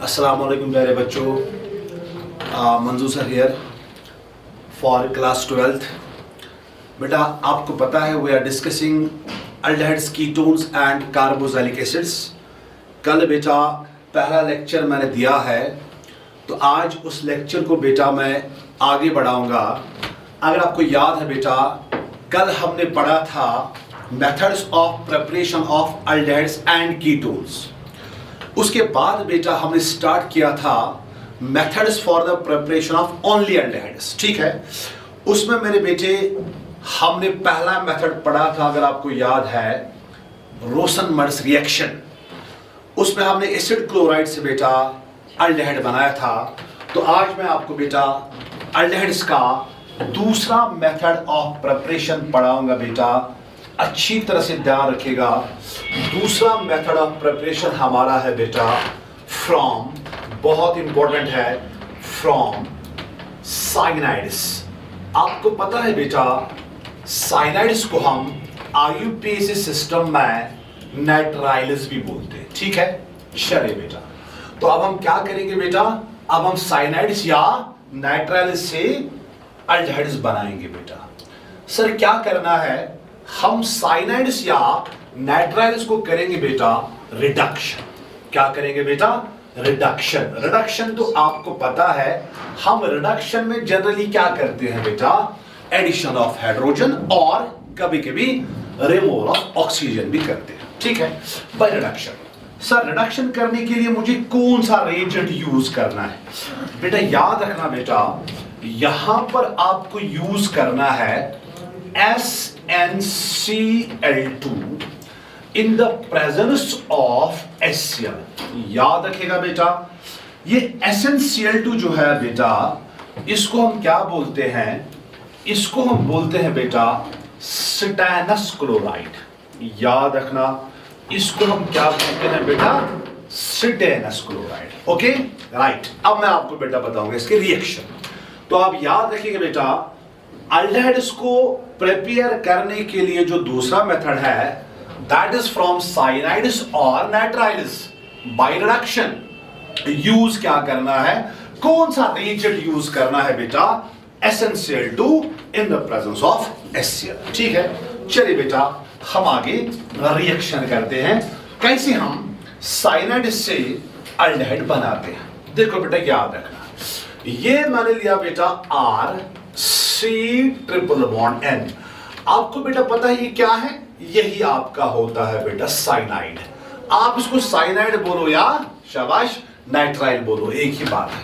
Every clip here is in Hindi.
अस्सलाम वालेकुम प्यारे बच्चों, मंजूर sir here for class 12th। बेटा आपको पता है we are discussing aldehydes, ketones and carboxylic acids. कल बेटा पहला लेक्चर मैंने दिया है, तो आज उस लेक्चर को बेटा मैं आगे बढ़ाऊंगा। अगर आपको याद है बेटा, कल हमने पढ़ा था methods of preparation of aldehydes and ketones. उसके बाद बेटा हमने स्टार्ट किया था methods for the preparation of only aldehydes. ठीक है, उसमें मेरे बेटे हमने पहला मेथड पढ़ा था, अगर आपको याद है, रोसन-मर्स रिएक्शन। उसमें हमने एसिड क्लोराइड से बेटा अल्डिहाइड बनाया था। तो आज मैं आपको बेटा अल्डिहाइड्स का दूसरा मेथड ऑफ प्रिपरेशन पढ़ाऊंगा। बेटा अच्छी तरह से ध्यान रखिएगा। दूसरा मेथड ऑफ प्रिपरेशन हमारा है बेटा फ्रॉम, बहुत इंपॉर्टेंट है, फ्रॉम साइनाइड्स। आपको पता है बेटा साइनाइड्स को हम आईयूपीएसी सिस्टम में नाइट्राइल्स भी बोलते हैं। ठीक है, चलिए बेटा, तो अब हम क्या करेंगे बेटा, अब हम साइनाइड्स या नाइट्राइल्स से अल्डिहाइड्स बनाएंगे। बेटा सर क्या करना है, हम साइनाइड्स या नाइट्राइल्स को करेंगे बेटा रिडक्शन। क्या करेंगे बेटा, रिडक्शन। रिडक्शन तो आपको पता है, हम रिडक्शन में जनरली क्या करते हैं बेटा, एडिशन ऑफ हाइड्रोजन और कभी कभी रिमूवल ऑफ ऑक्सीजन भी करते हैं। ठीक है, बाय रिडक्शन। सर रिडक्शन करने के लिए मुझे कौन सा रिएजेंट यूज करना है? बेटा याद रखना बेटा, यहां पर आपको यूज करना है SnCl2 in the presence of HCl। याद रखेगा बेटा, ये SnCl2 जो है बेटा, इसको हम क्या बोलते हैं, इसको हम बोलते हैं बेटा स्टेनस क्लोराइड। याद रखना, इसको हम क्या बोलते हैं बेटा, स्टेनस क्लोराइड। Okay right. अब मैं आपको बेटा बताऊंगा इसके रिएक्शन। तो आप याद रखिएगा बेटा, अल्डिहाइड्स को प्रिपेयर करने के लिए जो दूसरा मेथड है, दैट इज फ्रॉम साइनाइड्स और नाइट्राइल्स बाय रिडक्शन। यूज क्या करना है, कौन सा रिएजेंट यूज करना है बेटा, SnCl2 in the presence of HCl। ठीक है, चलिए बेटा हम आगे रिएक्शन करते हैं, कैसे हम साइनाइड से अल्डिहाइड बनाते हैं। देखो बेटा याद रखना, ये मैंने लिया बेटा R≡C≡N। आपको बेटा पता है ये क्या है, यही आपका होता है बेटा साइनाइड। आप इसको साइनाइड बोलो या शाबाश नाइट्राइल बोलो, एक ही बात है।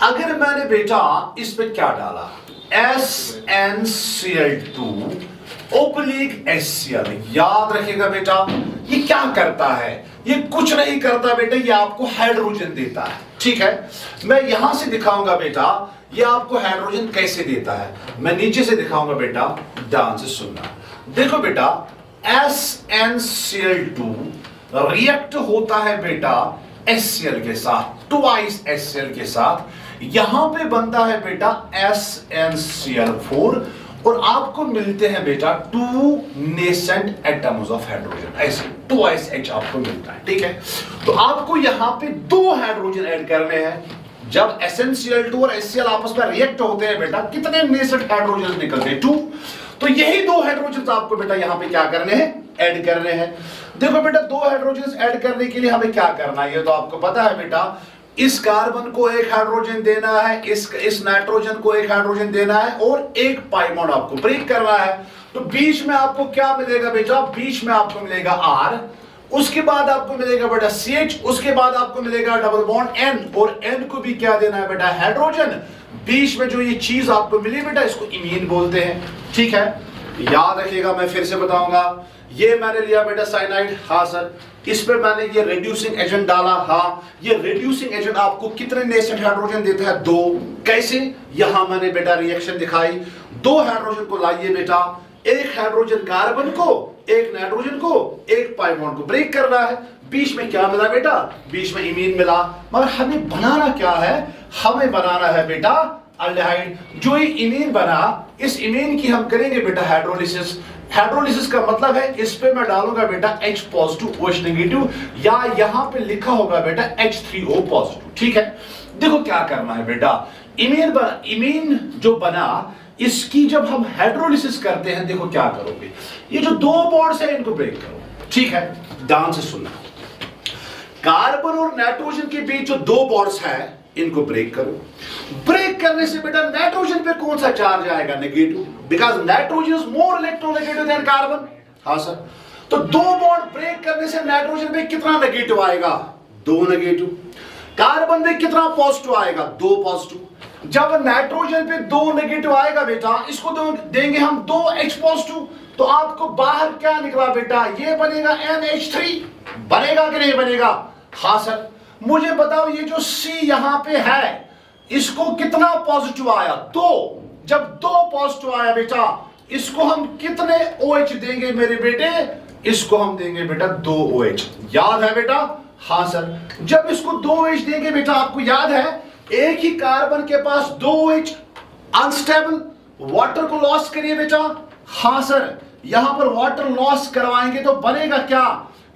अगर मैंने बेटा इस पे क्या डाला, SnCl2/HCl। याद रखिएगा बेटा, ये क्या करता है, ये कुछ नहीं करता बेटा, ये आपको हाइड्रोजन देता है। ठीक है, मैं यहां से दिखाऊंगा बेटा ये आपको हाइड्रोजन कैसे देता है, मैं नीचे से दिखाऊंगा बेटा, ध्यान से सुनना। देखो बेटा SnCl2 रिएक्ट होता है बेटा HCl के साथ, ट्वाइस HCl के साथ। यहां पे बनता है बेटा SnCl4 और आपको मिलते हैं बेटा 2 नेसेंट एटम्स ऑफ हाइड्रोजन, ऐसे ट्वाइस H आपको मिलता है। ठीक है, तो आपको यहां पे 2 हाइड्रोजन ऐड करने हैं। जब SnCl2 और HCl आपस में रिएक्ट होते हैं बेटा, कितने नेसेंट हाइड्रोजन निकलते हैं, 2। तो यही 2 हाइड्रोजन आपको बेटा यहां पे क्या करने हैं, ऐड करने हैं। देखो बेटा 2 हाइड्रोजन ऐड करने के लिए हमें क्या करना है, ये तो आपको पता है बेटा, इस कार्बन को 1 हाइड्रोजन देना है, इस नाइट्रोजन को 1 हाइड्रोजन देना है और 1 पाई बॉन्ड आपको ब्रेक करना है। तो बीच में आपको क्या मिलेगा बेटा, बीच में आपको मिलेगा R, उसके बाद आपको मिलेगा बेटा CH, उसके बाद आपको मिलेगा डबल बॉन्ड N, और N को भी क्या देना है बेटा, हाइड्रोजन। बीच में जो ये चीज आपको मिली बेटा, इसको इमीन बोलते हैं। ठीक है, याद रखिएगा, मैं फिर से बताऊंगा। ये मैंने लिया बेटा साइनाइड, हाँ सर, इस पे मैंने ये रिड्यूसिंग एजेंट डाला, हाँ। ये रिड्यूसिंग एजेंट आपको कितने नेसेंट हाइड्रोजन देता है, 2। कैसे, यहां मैंने बेटा रिएक्शन दिखाई, 2 हाइड्रोजन को लाइए बेटा, 1 हाइड्रोजन कार्बन को, 1 नाइट्रोजन को, 1 पाई बॉन्ड को ब्रेक करना है। बीच में क्या मिला बेटा, बीच में इमीन मिला। मगर हमें बनाना क्या है, हमें बनाना है बेटा अल्डिहाइड। जो ये इमीन बना, इस इमीन की हम करेंगे बेटा हाइड्रोलिसिस। हाइड्रोलिसिस का मतलब है इस पे मैं डालूंगा बेटा H पॉजिटिव OH नेगेटिव, या यहां पे लिखा होगा बेटा H3O पॉजिटिव। ठीक है, देखो क्या करना है बेटा, इमीन जो बना इसकी जब हम हाइड्रोलिसिस करते हैं, देखो क्या करोगे, ये जो दो बॉन्ड्स है इनको ब्रेक करो। ठीक है, ध्यान से सुनना, कार्बन और नाइट्रोजन के बीच जो दो बॉन्ड्स है इनको ब्रेक करो। ब्रेक करने से बेटा नाइट्रोजन पे कौन सा चार्ज आएगा, negative, because nitrogen is more electronegative than carbon. हाँ सर, तो दो बॉन्ड ब्रेक करने से नाइट्रोजन पे कितना नेगेटिव आएगा, 2 नेगेटिव। कार्बन पे कितना पॉजिटिव आएगा, 2 पॉजिटिव। जब नाइट्रोजन पे 2 नेगेटिव आएगा बेटा, इसको देंगे हम 2H पॉजिटिव, तो आपको बाहर क्या निकला बेटा, ये बनेगा NH3, बनेगा कि नहीं बनेगा। हाँ सर, मुझे बताओ ये जो C यहां पे है इसको कितना पॉजिटिव आया, 2। जब 2 पॉजिटिव आया बेटा, इसको हम कितने OH देंगे मेरे बेटे, इसको हम देंगे बेटा 2OH। याद है बेटा। हाँ सर, जब इसको 2OH देंगे बेटा, आपको याद है एक ही कार्बन के पास 2OH, अनस्टेबल, वाटर को लॉस करिए बेटा। हाँ सर, यहां पर वाटर लॉस करवाएंगे तो बनेगा क्या,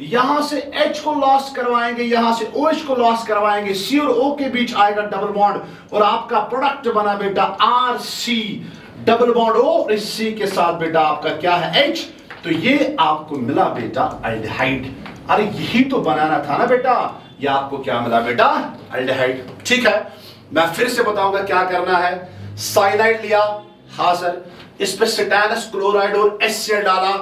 यहां से H को लॉस करवाएंगे, यहां से OH को लॉस करवाएंगे, C और O के बीच आएगा डबल बॉन्ड और आपका प्रोडक्ट बना बेटा RC, डबल बॉन्ड O और इस C के साथ बेटा आपका क्या है, H। तो ये आपको मिला बेटा अल्डिहाइड। अरे यही तो बनाना था ना बेटा, ये आपको क्या मिला बेटा, अल्डिहाइड। ठीक है, मैं फिर से बताऊंगा क्या करना है। साइनाइड लिया, हाँ सर, इस पे स्टेनस क्लोराइड और HCl डाला,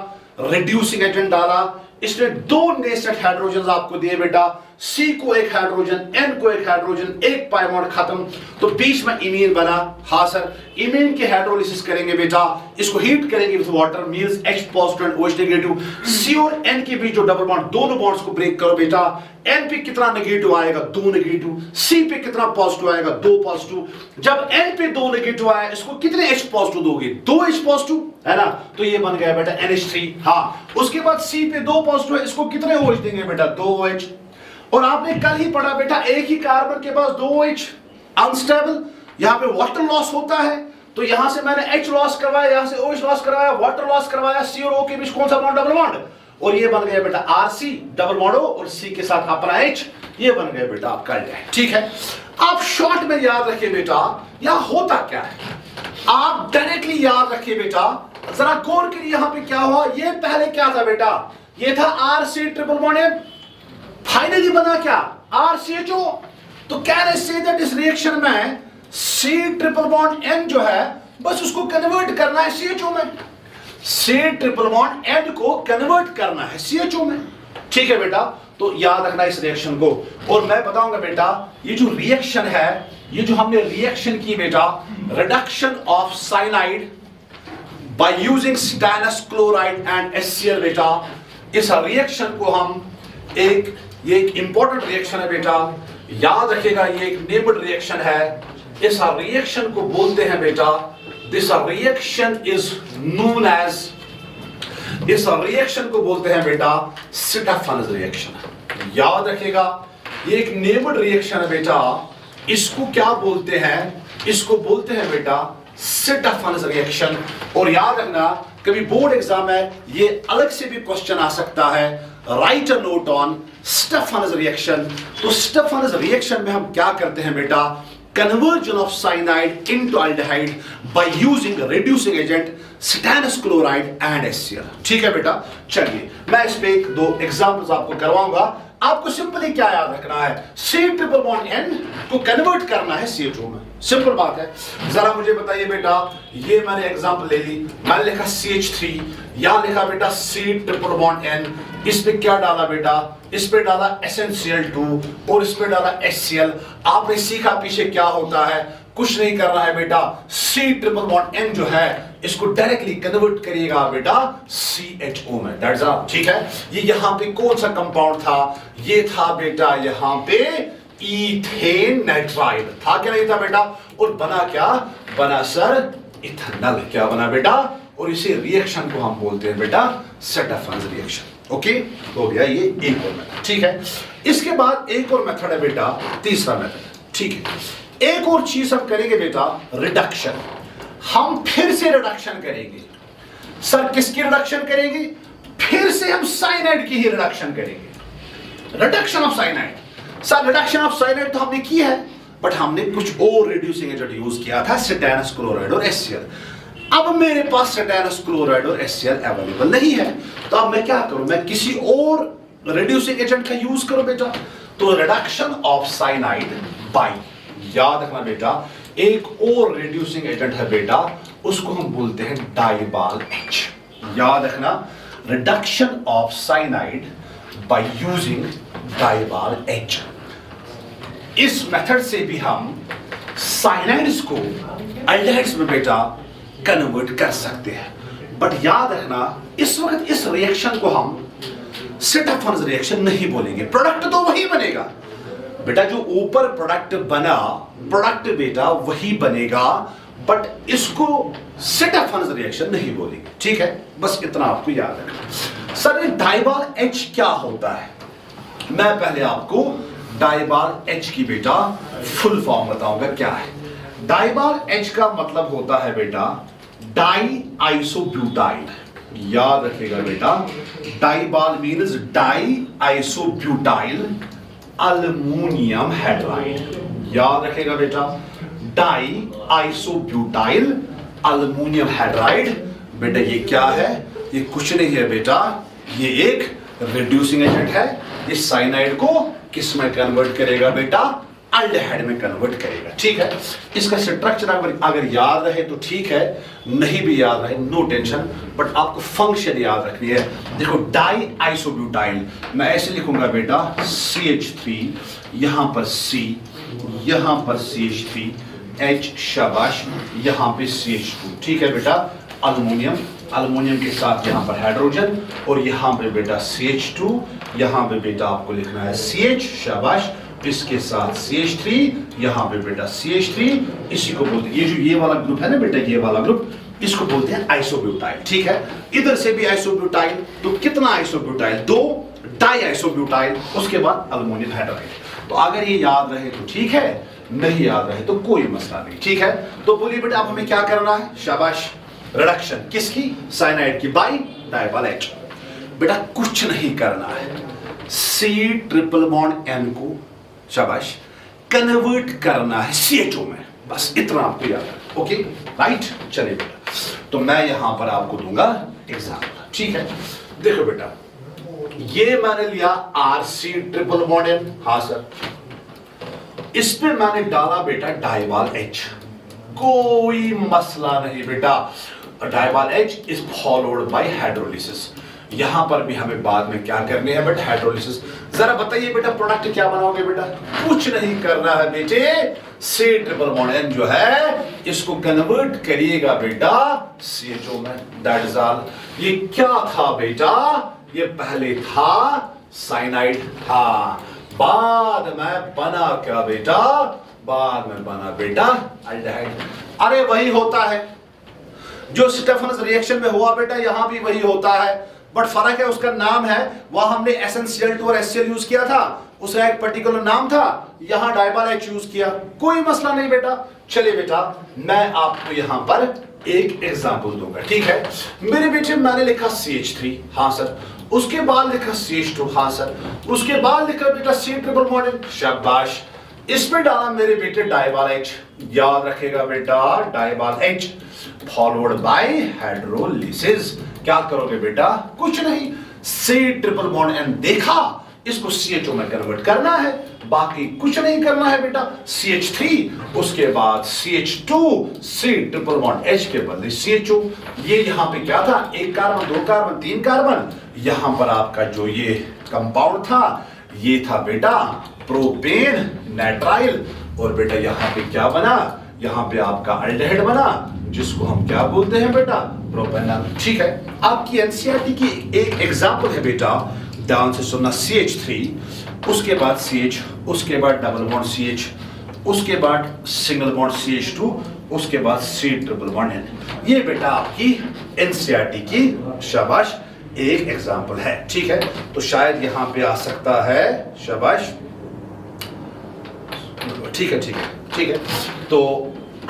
रिड्यूसिंग एजेंट डाला, इसने 2 नेसेट हाइड्रोजन आपको दिए बेटा, C को एक हाइड्रोजन, N को एक हाइड्रोजन, एक पाई बॉन्ड खत्म, तो बीच में इमीन बना। हाँ सर, इमीन के हाइड्रोलिसिस करेंगे बेटा, इसको हीट करेंगे with water, means H positive and OH negative. C और N के बीच जो डबल बॉन्ड, दोनों बॉन्ड्स को ब्रेक करो बेटा। N पे कितना नेगेटिव आएगा, 2 नेगेटिव। C पे कितना पॉजिटिव आएगा, 2 पॉजिटिव। जब N पे 2 नेगेटिव आया, इसको कितने H पॉजिटिव दोगे, 2H पॉजिटिव, है ना, तो ये बन गया बेटा NH3। हाँ, उसके बाद C पे 2 पॉजिटिव है, इसको कितने OH देंगे बेटा, 2OH। और आपने कल ही पढ़ा बेटा, एक ही कार्बन के पास 2OH, अनस्टेबल, यहां पे वाटर लॉस होता है, तो यहां से मैंने H लॉस करवाया, यहां से OH लॉस करवाया, वाटर लॉस करवाया, C और O के बीच कौन सा बॉन्ड, डबल बॉन्ड, और ये बन गया बेटा RC, डबल बॉन्ड O और C के साथ अपना H, ये बन गया बेटा आपका अल्डिहाइड। ठीक है, आप शॉर्ट में याद रखिए बेटा, यहां होता क्या है, आप डायरेक्टली याद रखिए बेटा, जरा गौर करिए यहां पे क्या हुआ। ये पहले क्या था बेटा, ये था RC triple bond M, finally बना क्या, RCHO। तो कैन आई से दैट इस रिएक्शन में C ट्रिपल बॉन्ड N जो है, बस उसको कन्वर्ट करना है CHO में, C ट्रिपल बॉन्ड N को कन्वर्ट करना है CHO में। ठीक है बेटा, तो याद रखना इस रिएक्शन को। और मैं बताऊंगा बेटा, ये जो रिएक्शन है, ये जो हमने रिएक्शन की बेटा, reduction of cyanide by using stannous chloride and HCl बेटा, इस रिएक्शन को हम ये एक इंपॉर्टेंट रिएक्शन है बेटा, याद रखिएगा, ये एक नेम्ड रिएक्शन है। इस रिएक्शन को बोलते हैं बेटा, this reaction is known as, इस रिएक्शन को बोलते हैं बेटा स्टेफन्स रिएक्शन। याद रखिएगा, ये एक नेम्ड रिएक्शन है बेटा, इसको क्या बोलते हैं, इसको बोलते हैं बेटा स्टेफन्स रिएक्शन। और याद रखना, कभी बोर्ड एग्जाम है, ये अलग से भी क्वेश्चन आ सकता है, right a note on Stefan's reaction. तो स्टेफन्स रिएक्शन में हम क्या करते हैं बेटा, conversion of cyanide into aldehyde by using reducing agent stannous chloride and HCl। ठीक है बेटा, चलिए मैं इस पे 2 एग्जांपल्स आपको करवाऊंगा। आपको सिंपली क्या याद रखना है, C ट्रिपल बॉन्ड N को कन्वर्ट करना है CHO में, सिंपल बात है। जरा मुझे बताइए बेटा, ये मैंने एग्जांपल ले ली, मैंने लिखा CH3, यहां लिखा बेटा C ट्रिपल बॉन्ड N, इस पे क्या डाला बेटा, इस पे डाला SnCl2 और इस पे डाला HCl। आपने सीखा पीछे क्या होता है, कुछ नहीं करना है बेटा, C ट्रिपल बॉन्ड N जो है इसको डायरेक्टली कन्वर्ट करिएगा बेटा CHO में, दैट्स ऑल। ठीक है, ये यहां पे कौन सा कंपाउंड था, ये था बेटा यहां पे इथेन नाइट्राइड, था क्या नहीं था बेटा, और बना क्या, बना सर इथेनॉल। क्या बना बेटा, और इसी रिएक्शन को हम बोलते हैं बेटा स्टेफन्स रिएक्शन। ओके, हो गया ये एक और मेथड। ठीक है, इसके बाद एक और मेथड है बेटा, तीसरा मेथड। ठीक है, एक और चीज हम करेंगे बेटा, रिडक्शन। हम फिर से रिडक्शन करेंगे। सर किसकी रिडक्शन करेंगे? फिर से हम साइनाइड की ही रिडक्शन करेंगे, reduction of cyanide. Sir reduction of cyanide तो हमने की है, बट हमने कुछ और रिड्यूसिंग एजेंट यूज किया था, सेटेनस क्लोराइड और HCl। अब मेरे पास सेटेनस क्लोराइड और HCl अवेलेबल नहीं है, तो अब मैं क्या करूं? मैं किसी और रिड्यूसिंग एजेंट का यूज करूं बेटा। तो रिडक्शन ऑफ साइनाइड बाय, याद रखना बेटा, एक और रिड्यूसिंग एजेंट है बेटा, उसको हम बोलते हैं डाइबाल H। याद रखना, reduction of cyanide by using डाइबाल H। इस मेथड से भी हम साइनाइड्स को एल्डिहाइड्स में बेटा कन्वर्ट कर सकते हैं। बट याद रखना, इस वक्त इस रिएक्शन को हम स्टेफन्स रिएक्शन नहीं बोलेंगे, प्रोडक्ट तो वही बनेगा बेटा, जो ऊपर प्रोडक्ट बना, प्रोडक्ट बेटा वही बनेगा, बट इसको स्टेफन्स रिएक्शन नहीं बोलेंगे। ठीक है, बस इतना आपको याद रखना। सर ये डाइबाल H क्या होता है? मैं पहले आपको डाइबाल H की बेटा फुल फॉर्म बताऊंगा क्या है। डाइबाल H का मतलब होता है बेटा डाई आइसोब्यूटाइल। याद रखिएगा बेटा, डाइबाल means die isobutyl aluminium hydride. याद रखिएगा बेटा, डाई आइसोब्यूटाइल अल्युमिनियम हाइड्राइड। बेटा ये क्या है? ये कुछ नहीं है बेटा, ये एक रिड्यूसिंग एजेंट है। ये साइनाइड को किस में कन्वर्ट करेगा बेटा? एल्डिहाइड में कन्वर्ट करेगा। ठीक है, इसका स्ट्रक्चर अगर याद रहे तो ठीक है, नहीं भी याद रहे नो टेंशन, बट आपको फंक्शन याद रखनी है। देखो डाई आइसोब्यूटाइल मैं ऐसे लिखूंगा बेटा, CH3, यहां पर C, यहां पर CH3, H, शाबाश, यहां पे CH2। ठीक है बेटा, अल्युमिनियम, अल्युमिनियम के साथ यहां पर हाइड्रोजन, और यहां पे बेटा CH2, यहां पे बेटा आपको लिखना है CH, शाबाश, इसके साथ CH3, यहां पे बेटा CH3। इसी को बोलते हैं, ये जो ये वाला ग्रुप है ना बेटा, ये वाला ग्रुप, इसको बोलते हैं आइसोब्यूटाइल। ठीक है, इधर से भी आइसोब्यूटाइल, तो कितना आइसोब्यूटाइल? 2 डाई आइसोब्यूटाइल, उसके बाद अल्युमिनियम हाइड्राइड। तो अगर ये याद रहे तो ठीक है, नहीं याद रहे तो कोई मसला नहीं। ठीक है, तो बोलिए बेटा अब हमें क्या करना है? शाबाश, रिडक्शन किसकी? साइनाइड की बाय डाइबाल H। बेटा कुछ नहीं करना है, C�ट्रिपल बॉन्ड N को शाबाश कन्वर्ट करना है CHO में, बस इतना आपको याद है। ओके राइट, चलिए बेटा, तो मैं यहां पर आपको दूंगा एग्जाम्पल। ठीक है, देखो बेटा, ये मैंने लिया RC�ट्रिपल बॉन्ड N, हाँ सर, इस पे मैंने डाला बेटा डाइबाल H, कोई मसला नहीं बेटा। डाइबाल H is followed by hydrolysis. यहां पर भी हमें बाद में क्या करनी है बेटा? हाइड्रोलिसिस। जरा बताइए बेटा, प्रोडक्ट क्या बनाओगे बेटा? कुछ नहीं करना है बेटे, C�ट्रिपल बॉन्ड N जो है इसको कन्वर्ट करिएगा बेटा CHO में, दैट इज ऑल। ये क्या था बेटा? ये पहले था साइनाइड था, बाद में बना क्या बेटा? बाद में बना बेटा एल्डिहाइड। अरे वही होता है जो स्टेफन्स रिएक्शन में हुआ बेटा, यहां भी वही होता है, बट फर्क है उसका नाम है। वहां हमने SnCl2 और HCl यूज किया था, उसका एक पर्टिकुलर नाम था, यहां डाइबाल H यूज किया, कोई मसला नहीं बेटा। चलिए बेटा, मैं आपको यहां पर एक एग्जांपल दूंगा। ठीक है मेरे बेटे, मैंने लिखा CH3, हाँ सर, उसके बाद लिखा CH2, हाँ सर, उसके बाद लिखा बेटा C�ट्रिपल बॉन्ड, शाबाश, इसमें डाला मेरे बेटे डाइबाल H। याद रखेगा बेटा, डाइबाल H फॉलोड बाय हाइड्रोलिसिस। क्या करोगे बेटा? कुछ नहीं, C�ट्रिपल बॉन्ड N देखा, इसको CHO में कन्वर्ट करना है, बाकी कुछ नहीं करना है बेटा। CH3, उसके बाद CH2, C�ट्रिपल बॉन्ड H के बदले CHO। ये यहां पे क्या था? 1 कार्बन, 2 कार्बन, 3 कार्बन। यहां पर आपका जो ये कंपाउंड था, ये था बेटा प्रोपेन नाइट्राइल, और बेटा यहां पे क्या बना? यहां पे आपका एल्डिहाइड बना, जिसको हम क्या बोलते हैं बेटा? प्रोपेनॉल। ठीक है, आपकी एनसीईआरटी की एक एग्जांपल है बेटा, ध्यान से सुनना। CH3, उसके बाद CH, उसके बाद डबल बॉन्ड CH, उसके बाद सिंगल बॉन्ड CH2, उसके बाद C�ट्रिपल बॉन्ड N। ये बेटा आपकी एनसीईआरटी की शाबाश एक एग्जांपल है। ठीक है, तो शायद यहां पे आ सकता है, शाबाश, ठीक है ठीक है ठीक है। तो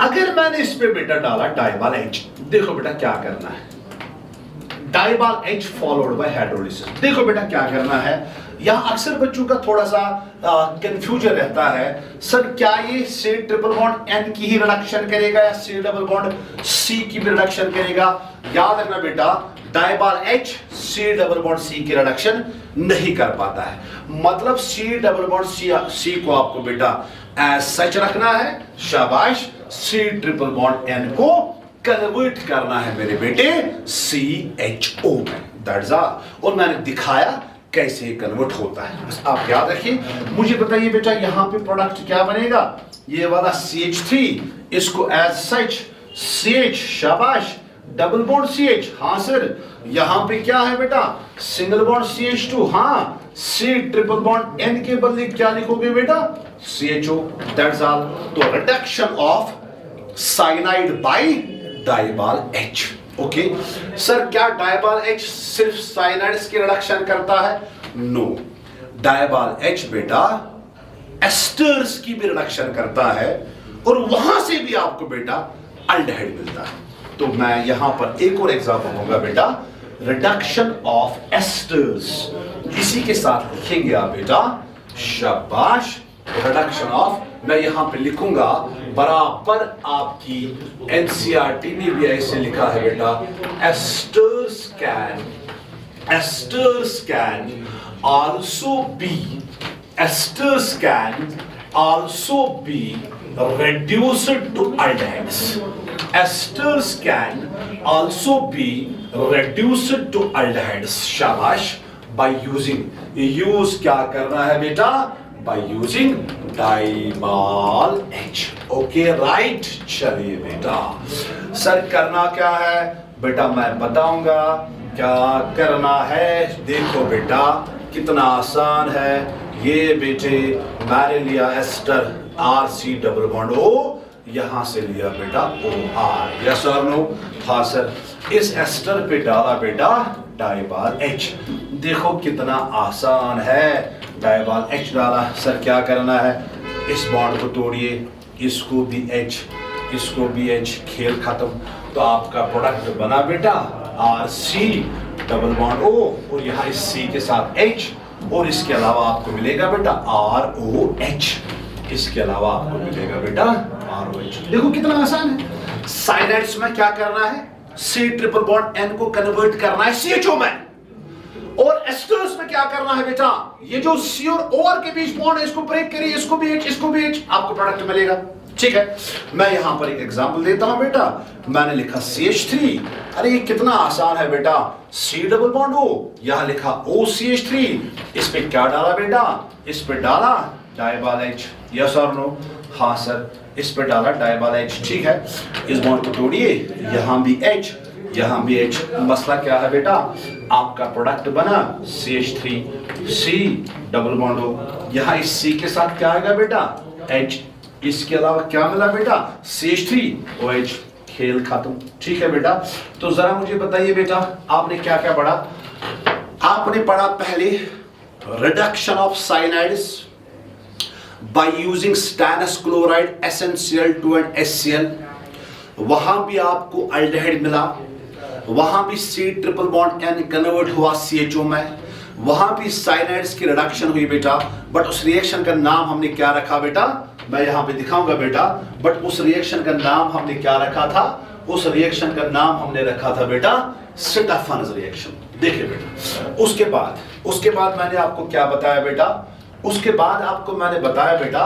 अगर मैंने इस पे बेटा डाला डाइबाल H, देखो बेटा क्या करना है, डाइबाल H फॉलोड बाय हाइड्रोलिसिस। देखो बेटा क्या करना है, यहां अक्सर बच्चों का थोड़ा सा कंफ्यूजन रहता है, सर क्या ये C ट्रिपल बॉन्ड N की ही रिडक्शन करेगा या C डबल बॉन्ड C की भी रिडक्शन करेगा? याद रखना बेटा, डाइबाल H C double bond C की रिडक्शन नहीं कर पाता है, मतलब C डबल बॉन्ड C को आपको बेटा एज सच रखना है, शाबाश। C ट्रिपल बॉन्ड N को कन्वर्ट करना है मेरे बेटे CHO में, दैट्स ऑल। और मैंने दिखाया कैसे कन्वर्ट होता है, बस आप याद रखिए। मुझे बताइए बेटा यहां पे प्रोडक्ट क्या बनेगा, ये वाला CH3, इसको एज सच CH, शाबाश, डबल बॉन्ड CH, हाँ सर। यहां पे क्या है बेटा, सिंगल बॉन्ड CH2, हाँ। C ट्रिपल बॉन्ड N के बदले क्या लिखोगे बेटा, CHO, दैट्स ऑल। तो reduction of cyanide by DIBAL H, okay. Sir क्या डाइबाल H सिर्फ साइनाइड्स की रिडक्शन करता है? नो, डाइबाल H बेटा एस्टर्स की भी रिडक्शन करता है, और वहां से भी आपको बेटा अल्डिहाइड मिलता है। तो मैं यहां पर एक और एग्जांपल दूंगा बेटा, रिडक्शन ऑफ एस्टर्स, इसी के साथ लिखेंगे आप बेटा, शाबाश, रिडक्शन ऑफ, मैं यहां पे लिखूंगा बराबर, आपकी एनसीईआरटी ने भी ऐसे लिखा है बेटा, asters can also B reduced to aldehydes. Esters can also be reduced to aldehydes. शाबाश, by use क्या करना है बेटा, by using डाइबाल H, okay right. चलिए बेटा, सर करना क्या है बेटा, मैं बताऊंगा क्या करना है। देखो बेटा कितना आसान है ये बेटे, मैंने लिया ester RC double bond O, यहां से लिया बेटा OR, यस और नो? हाँ सर। इस एस्टर पे डाला बेटा डाइबाल H, देखो कितना आसान है, डाइबाल H डाला। सर क्या करना है, इस बॉन्ड को तोड़िए, इसको भी H, इसको भी H, खेल खत्म। तो आपका प्रोडक्ट बना बेटा RC डबल बॉन्ड O, और यहाँ इस C के साथ H, और इसके अलावा आपको मिलेगा बेटा ROH, इसके अलावा आपको मिलेगा बेटा ROH। देखो कितना आसान है। साइनाइड्स में क्या करना है, C ट्रिपल बॉन्ड N को कन्वर्ट करना है CHO में, और एस्टर्स में क्या करना है बेटा, ये जो C और OR के बीच बॉन्ड है इसको ब्रेक करिए, इसको भी H, इसको भी H, आपको प्रोडक्ट मिलेगा। ठीक है, मैं यहां पर एक एग्जांपल देता हूं बेटा, मैंने लिखा CH3, अरे ये कितना आसान है बेटा, C डबल बॉन्ड O, यहां लिखा OCH3, इस पे क्या डाला बेटा, इस पे डाला डाइबाल H, यस और नो? हाँ सर, इस पे डाला डाइबाल H, ठीक है। इस बॉन्ड को तोड़िए, यहां भी H, यहां भी H, मसला क्या है बेटा, आपका प्रोडक्ट बना CH3, C double bond O, यहां इस C के साथ क्या आएगा बेटा H, इसके अलावा क्या मिला बेटा CH3 OH, खेल खत्म। ठीक है बेटा, तो जरा मुझे बताइए बेटा, आपने क्या क्या पढ़ा? आपने पढ़ा पहले reduction of cyanides by using stannous chloride SnCl2 and HCl, वहां भी आपको अल्डिहाइड मिला, वहां भी C triple bond N convert हुआ CHO में, वहां भी साइनाइड्स की रिडक्शन हुई बेटा, बट उस रिएक्शन का नाम हमने क्या रखा बेटा, मैं यहां पे दिखाऊंगा बेटा, बट उस रिएक्शन का नाम हमने क्या रखा था, उस रिएक्शन का नाम हमने रखा था बेटा स्टेफन्स रिएक्शन। देखिए बेटा, उसके बाद मैंने आपको क्या बताया बेटा, उसके बाद आपको मैंने बताया बेटा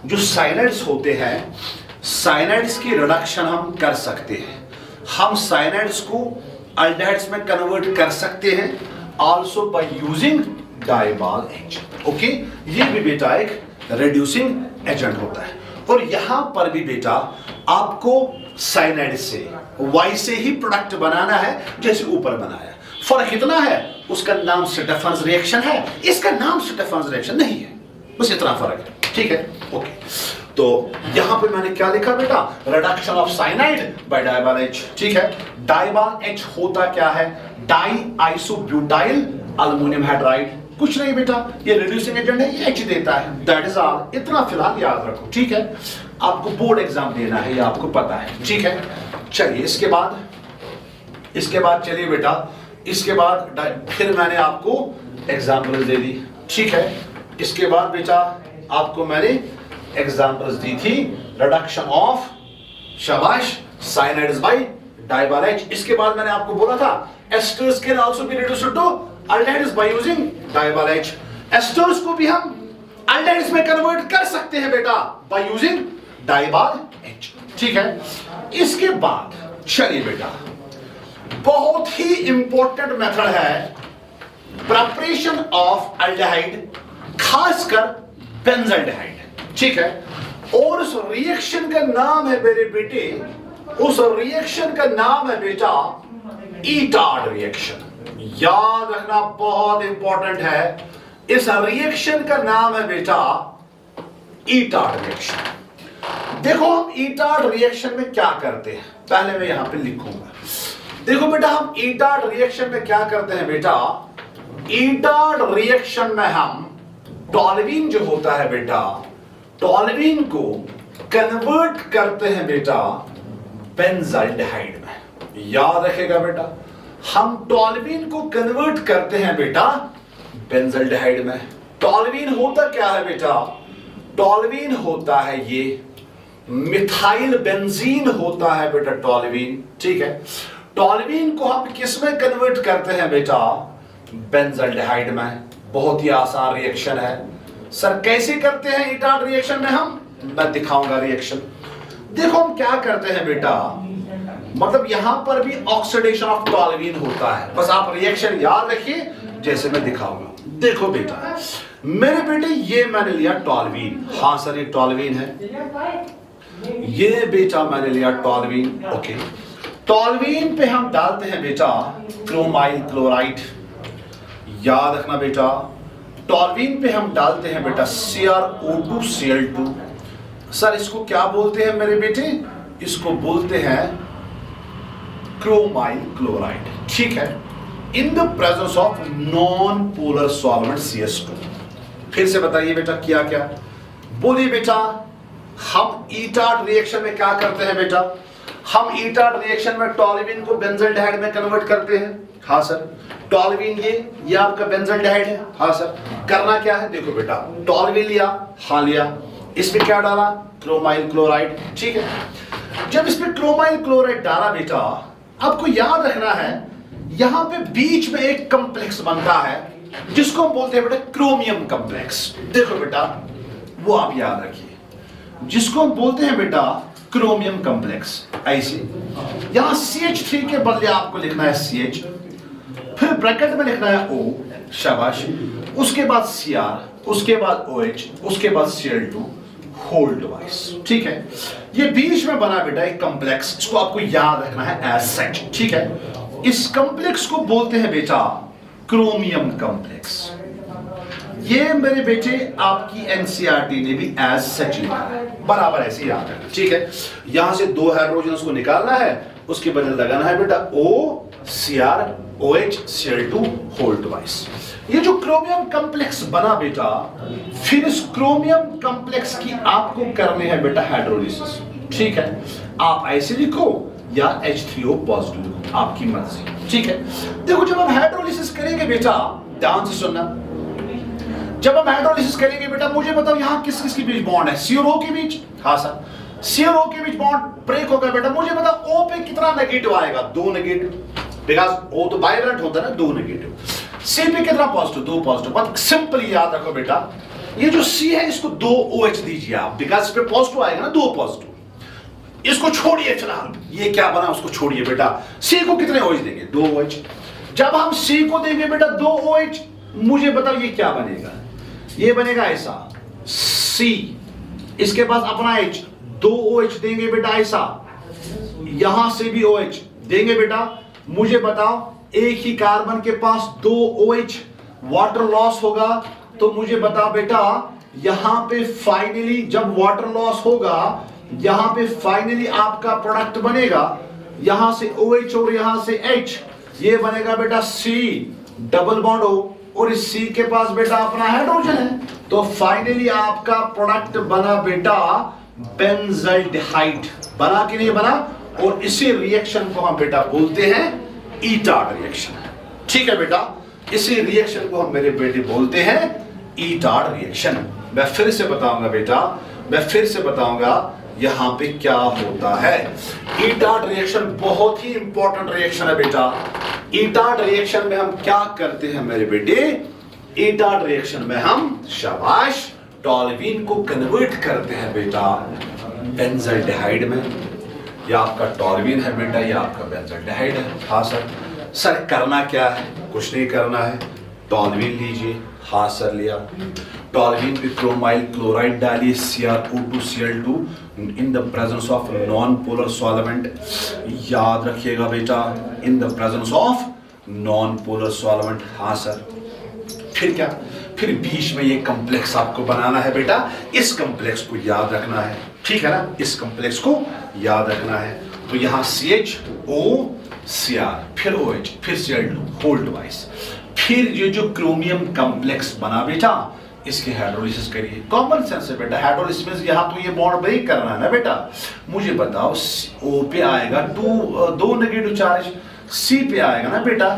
जो साइनाइड्स होते हैं, साइनाइड्स की रिडक्शन हम कर सकते हैं, हम साइनाइड्स को अल्डिहाइड्स में कन्वर्ट कर सकते हैं also by using डाइबाल H, okay. ये भी बेटा एक रिड्यूसिंग एजेंट होता है, और यहां पर भी बेटा आपको साइनाइड से Y से ही प्रोडक्ट बनाना है जैसे ऊपर बनाया। फर्क इतना है, उसका नाम स्टेफन्स रिएक्शन है, इसका नाम स्टेफन्स रिएक्शन नहीं है, बस इतना फर्क है। ठीक है, ओके। तो यहां पे मैंने क्या लिखा बेटा, reduction of cyanide by DIBAL H। ठीक है, डाइबाल H होता क्या है, डाई आइसोब्यूटाइल अल्युमिनियम हाइड्राइड, कुछ नहीं बेटा, ये रिड्यूसिंग एजेंट है, ये H देता है, दैट इज ऑल। इतना फिलहाल याद रखो। ठीक है, आपको बोर्ड एग्जाम देना है, ये आपको पता है। ठीक है, चलिए इसके बाद चलिए बेटा इसके बाद फिर मैंने आपको एग्जाम्पल्स दे दी, ठीक है। इसके बाद बेटा आपको मैंने एग्जाम्पल्स दी थी रिडक्शन ऑफ, शाबाश, साइनाइड्स बाय डाइबार-H। इसके बाद मैंने आपको बोला था esters can also be reduced to aldehydes by using DIBAL. Esters को भी हम अल्डिहाइड्स में कन्वर्ट कर सकते हैं बेटा बाय यूजिंग डाइबार-H, ठीक है। इसके बाद चलिए बेटा बहुत ही इंपॉर्टेंट मेथड है प्रिपरेशन ऑफ अल्डिहाइड, खासकर बेंजाल्डिहाइड, ठीक है। और उस रिएक्शन का नाम है मेरे बेटे, उस रिएक्शन का नाम है बेटा ईटार्ड रिएक्शन। याद रखना बहुत इंपॉर्टेंट है, इस रिएक्शन का नाम है बेटा ईटार्ड रिएक्शन। देखो हम ईटार्ड रिएक्शन में क्या करते हैं, पहले मैं यहां पे लिखूंगा। देखो बेटा हम ईटार्ड रिएक्शन में क्या करते हैं बेटा, ईटार्ड रिएक्शन में हम टॉल्यूइन जो होता है बेटा, टॉल्यूइन को कन्वर्ट करते हैं बेटा बेंजाल्डिहाइड में। याद रखेगा बेटा, हम टॉल्यूइन को कन्वर्ट करते हैं बेटा बेंजाल्डिहाइड में। टॉल्यूइन होता क्या है बेटा, टॉल्यूइन होता है ये मिथाइल बेंजीन होता है बेटा टॉल्यूइन, ठीक है। टॉल्यूइन को हम किस में कन्वर्ट करते हैं बेटा, बेंजाल्डिहाइड में। बहुत ही आसान रिएक्शन है। सर कैसे करते हैं ईटार्ड रिएक्शन में हम, मैं दिखाऊंगा रिएक्शन। देखो हम क्या करते हैं बेटा, मतलब यहां पर भी ऑक्सीडेशन ऑफ टॉल्यूइन होता है, बस आप रिएक्शन याद रखिए जैसे मैं दिखाऊंगा। देखो बेटा मेरे बेटे ये मैंने लिया टॉल्यूइन, हाँ सर ये टॉल्यूइन है, ये बेटा मैंने लिया टॉल्यूइन, ओके। टॉल्यूइन पे हम डालते हैं बेटा क्रोमाइल क्लोराइड, याद रखना बेटा। टॉल्यूइन पे हम डालते हैं बेटा CrO2Cl2। सर इसको क्या बोलते हैं मेरे बेटे, इसको बोलते हैं क्रोमाइल क्लोराइड, ठीक है, in the presence of non polar solvent CS2। फिर से बताइए बेटा किया क्या, बोलिए बेटा। हम ईटार्ड रिएक्शन में क्या करते हैं बेटा, हम ईटार्ड रिएक्शन में टॉल्यूइन को बेंजाल्डिहाइड में कन्वर्ट करते हैं, हाँ सर। टॉल्यूइन ये आपका बेंजाल्डिहाइड है, हाँ सर। करना क्या है, देखो बेटा टॉल्यूइन लिया, हाँ लिया, इसमें क्या डाला, क्रोमाइल क्लोराइड, ठीक है। जब इसमें क्रोमाइल क्लोराइड डाला बेटा, आपको याद रखना है यहां पे बीच में एक कॉम्प्लेक्स बनता है जिसको हम बोलते हैं बेटा क्रोमियम कॉम्प्लेक्स। देखो बेटा वो आप याद रखिए, जिसको हम बोलते हैं बेटा क्रोमियम कॉम्प्लेक्स। ऐसे यहां CH3 के बदले आपको लिखना है CH, फिर ब्रैकेट में लिखना है O, शाबाश, उसके बाद Cr, उसके बाद OH, उसके बाद Cl2 होल्ड वाइज, ठीक है। ये बीच में बना बेटा एक कॉम्प्लेक्स, इसको आपको याद रखना है एज सच, ठीक है। इस कॉम्प्लेक्स को बोलते हैं बेटा क्रोमियम कॉम्प्लेक्स। ये मेरे बेटे आपकी NCERT ने भी एज सच लिखा है, बराबर ऐसे ही याद रखना, ठीक है। यहां से दो हाइड्रोजन को निकालना है, उसके बदले लगाना है बेटा O, Cr, OH, Cl2 hold wise. ये जो क्रोमियम कॉम्प्लेक्स बना बेटा, फिर इस क्रोमियम कॉम्प्लेक्स की आपको करने हैं बेटा हाइड्रोलिसिस, ठीक है। आप ऐसे लिखो या H3O पॉजिटिव लिखो, आपकी मर्जी, ठीक है। देखो जब हम हाइड्रोलिसिस करेंगे बेटा, ध्यान से सुनना, जब हम हाइड्रोलिसिस करेंगे बेटा मुझे बताओ यहां किस किस के बीच बॉन्ड है, C और O के बीच, हाँ सर। C और O के बीच बॉन्ड ब्रेक होगा बेटा, मुझे बताओ O पे कितना नेगेटिव आएगा, 2 नेगेटिव, बिकॉज़ O तो बाइवेलेंट होता है ना, 2 नेगेटिव। C पे कितना पॉजिटिव, 2 पॉजिटिव। बट सिंपली याद रखो बेटा, ये जो C है इसको 2 OH दीजिए आप, बिकॉज़ इस पे पॉजिटिव आएगा ना, 2 पॉजिटिव। इसको छोड़िए फिलहाल, ये क्या बना उसको छोड़िए बेटा। C को कितने OH देंगे, 2 OH। जब हम C को देंगे बेटा 2 OH, मुझे बताओ ये क्या बनेगा, ये बनेगा ऐसा C, इसके पास अपना H, 2 OH देंगे बेटा ऐसा, यहां से भी OH देंगे बेटा। मुझे बताओ एक ही कार्बन के पास 2 OH, वाटर लॉस होगा, तो मुझे बताओ बेटा यहां पे फाइनली जब वाटर लॉस होगा, यहां पे फाइनली आपका प्रोडक्ट बनेगा, यहां से OH और यहां से H, ये बनेगा बेटा C डबल बॉन्ड O, और इस C के पास बेटा अपना हाइड्रोजन है, तो फाइनली आपका प्रोडक्ट बना बेटा बेंजाल्डिहाइड। बना कि नहीं बना, और इसी रिएक्शन को हम बेटा बोलते हैं ईटार्ड रिएक्शन। ठीक है बेटा, इसी रिएक्शन को हम मेरे बेटे बोलते हैं ईटार्ड रिएक्शन। मैं फिर से बताऊंगा बेटा, मैं फिर से बताऊंगा यहां पे क्या होता है। ईटार्ड रिएक्शन बहुत ही इंपॉर्टेंट रिएक्शन है बेटा। ईटार्ड रिएक्शन में हम क्या करते हैं मेरे बेटे, ईटार्ड रिएक्शन में हम शाबाश टॉल्यूइन को कन्वर्ट करते हैं बेटा बेंजल्डिहाइड में। या आपका टॉल्यूइन है बेटा, या आपका बेंजल्डिहाइड है। हाँ सर करना क्या है, कुछ नहीं करना है, टॉल्यूइन लीजिए। हाँ सर लिया। टॉल्यूइन पे क्रोमाइल क्लोराइड डालिए CrO2Cl2 in the presence of non polar solvent. याद रखिएगा बेटा, in the presence of non polar solvent. हाँ सर, फिर क्या, फिर बीच में ये कॉम्प्लेक्स आपको बनाना है बेटा, इस कॉम्प्लेक्स को याद रखना है, ठीक है ना, इस कॉम्प्लेक्स को याद रखना है। तो यहां CHO, फिर OH, फिर Cl2 होल्ड वाइज। फिर ये जो क्रोमियम कॉम्प्लेक्स बना बेटा, इसकी हाइड्रोलिसिस करिए। कॉमन सेंस है बेटा, हाइड्रोलिसिस में यहां तो ये बॉन्ड ब्रेक करना है ना बेटा। मुझे बताओ O पे आएगा दो नेगेटिव चार्ज, C पे आएगा ना बेटा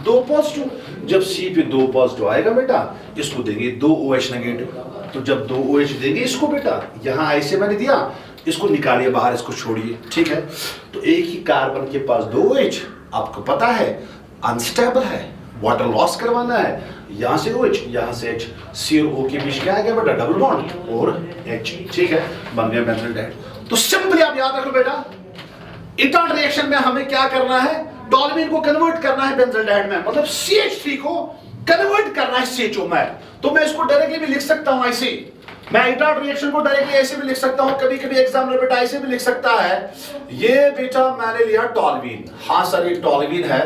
2 पॉजिटिव। जब C पे 2 पॉजिटिव आएगा बेटा, इसको देंगे 2 OH नेगेटिव। तो जब 2 OH देंगे इसको बेटा, यहां ऐसे मैंने दिया, इसको निकालिए बाहर, इसको छोड़िए, ठीक है। तो एक ही कार्बन के पास 2 OH, आपको पता है अनस्टेबल है, वाटर लॉस करवाना है। यहां से OH, यहां से H, C और O के बीच क्या आ गया बेटा, डबल बॉन्ड और H, ठीक है, बन गया बेंजल्डिहाइड। तो सिंपली आप याद रखो बेटा, ईटार्ड रिएक्शन में हमें क्या करना है, टॉल्यूइन को कन्वर्ट करना है बेंजल्डिहाइड में, मतलब CH3 को कन्वर्ट करना है CHO में। तो मैं इसको डायरेक्टली भी लिख सकता हूं ऐसे, मैं ईटार्ड रिएक्शन को डायरेक्टली ऐसे भी लिख सकता हूं, कभी कभी एग्जामिनर बेटा ऐसे भी लिख सकता है, ये बेटा मैंने लिया टॉल्यूइन। हाँ सर ये टॉल्यूइन है,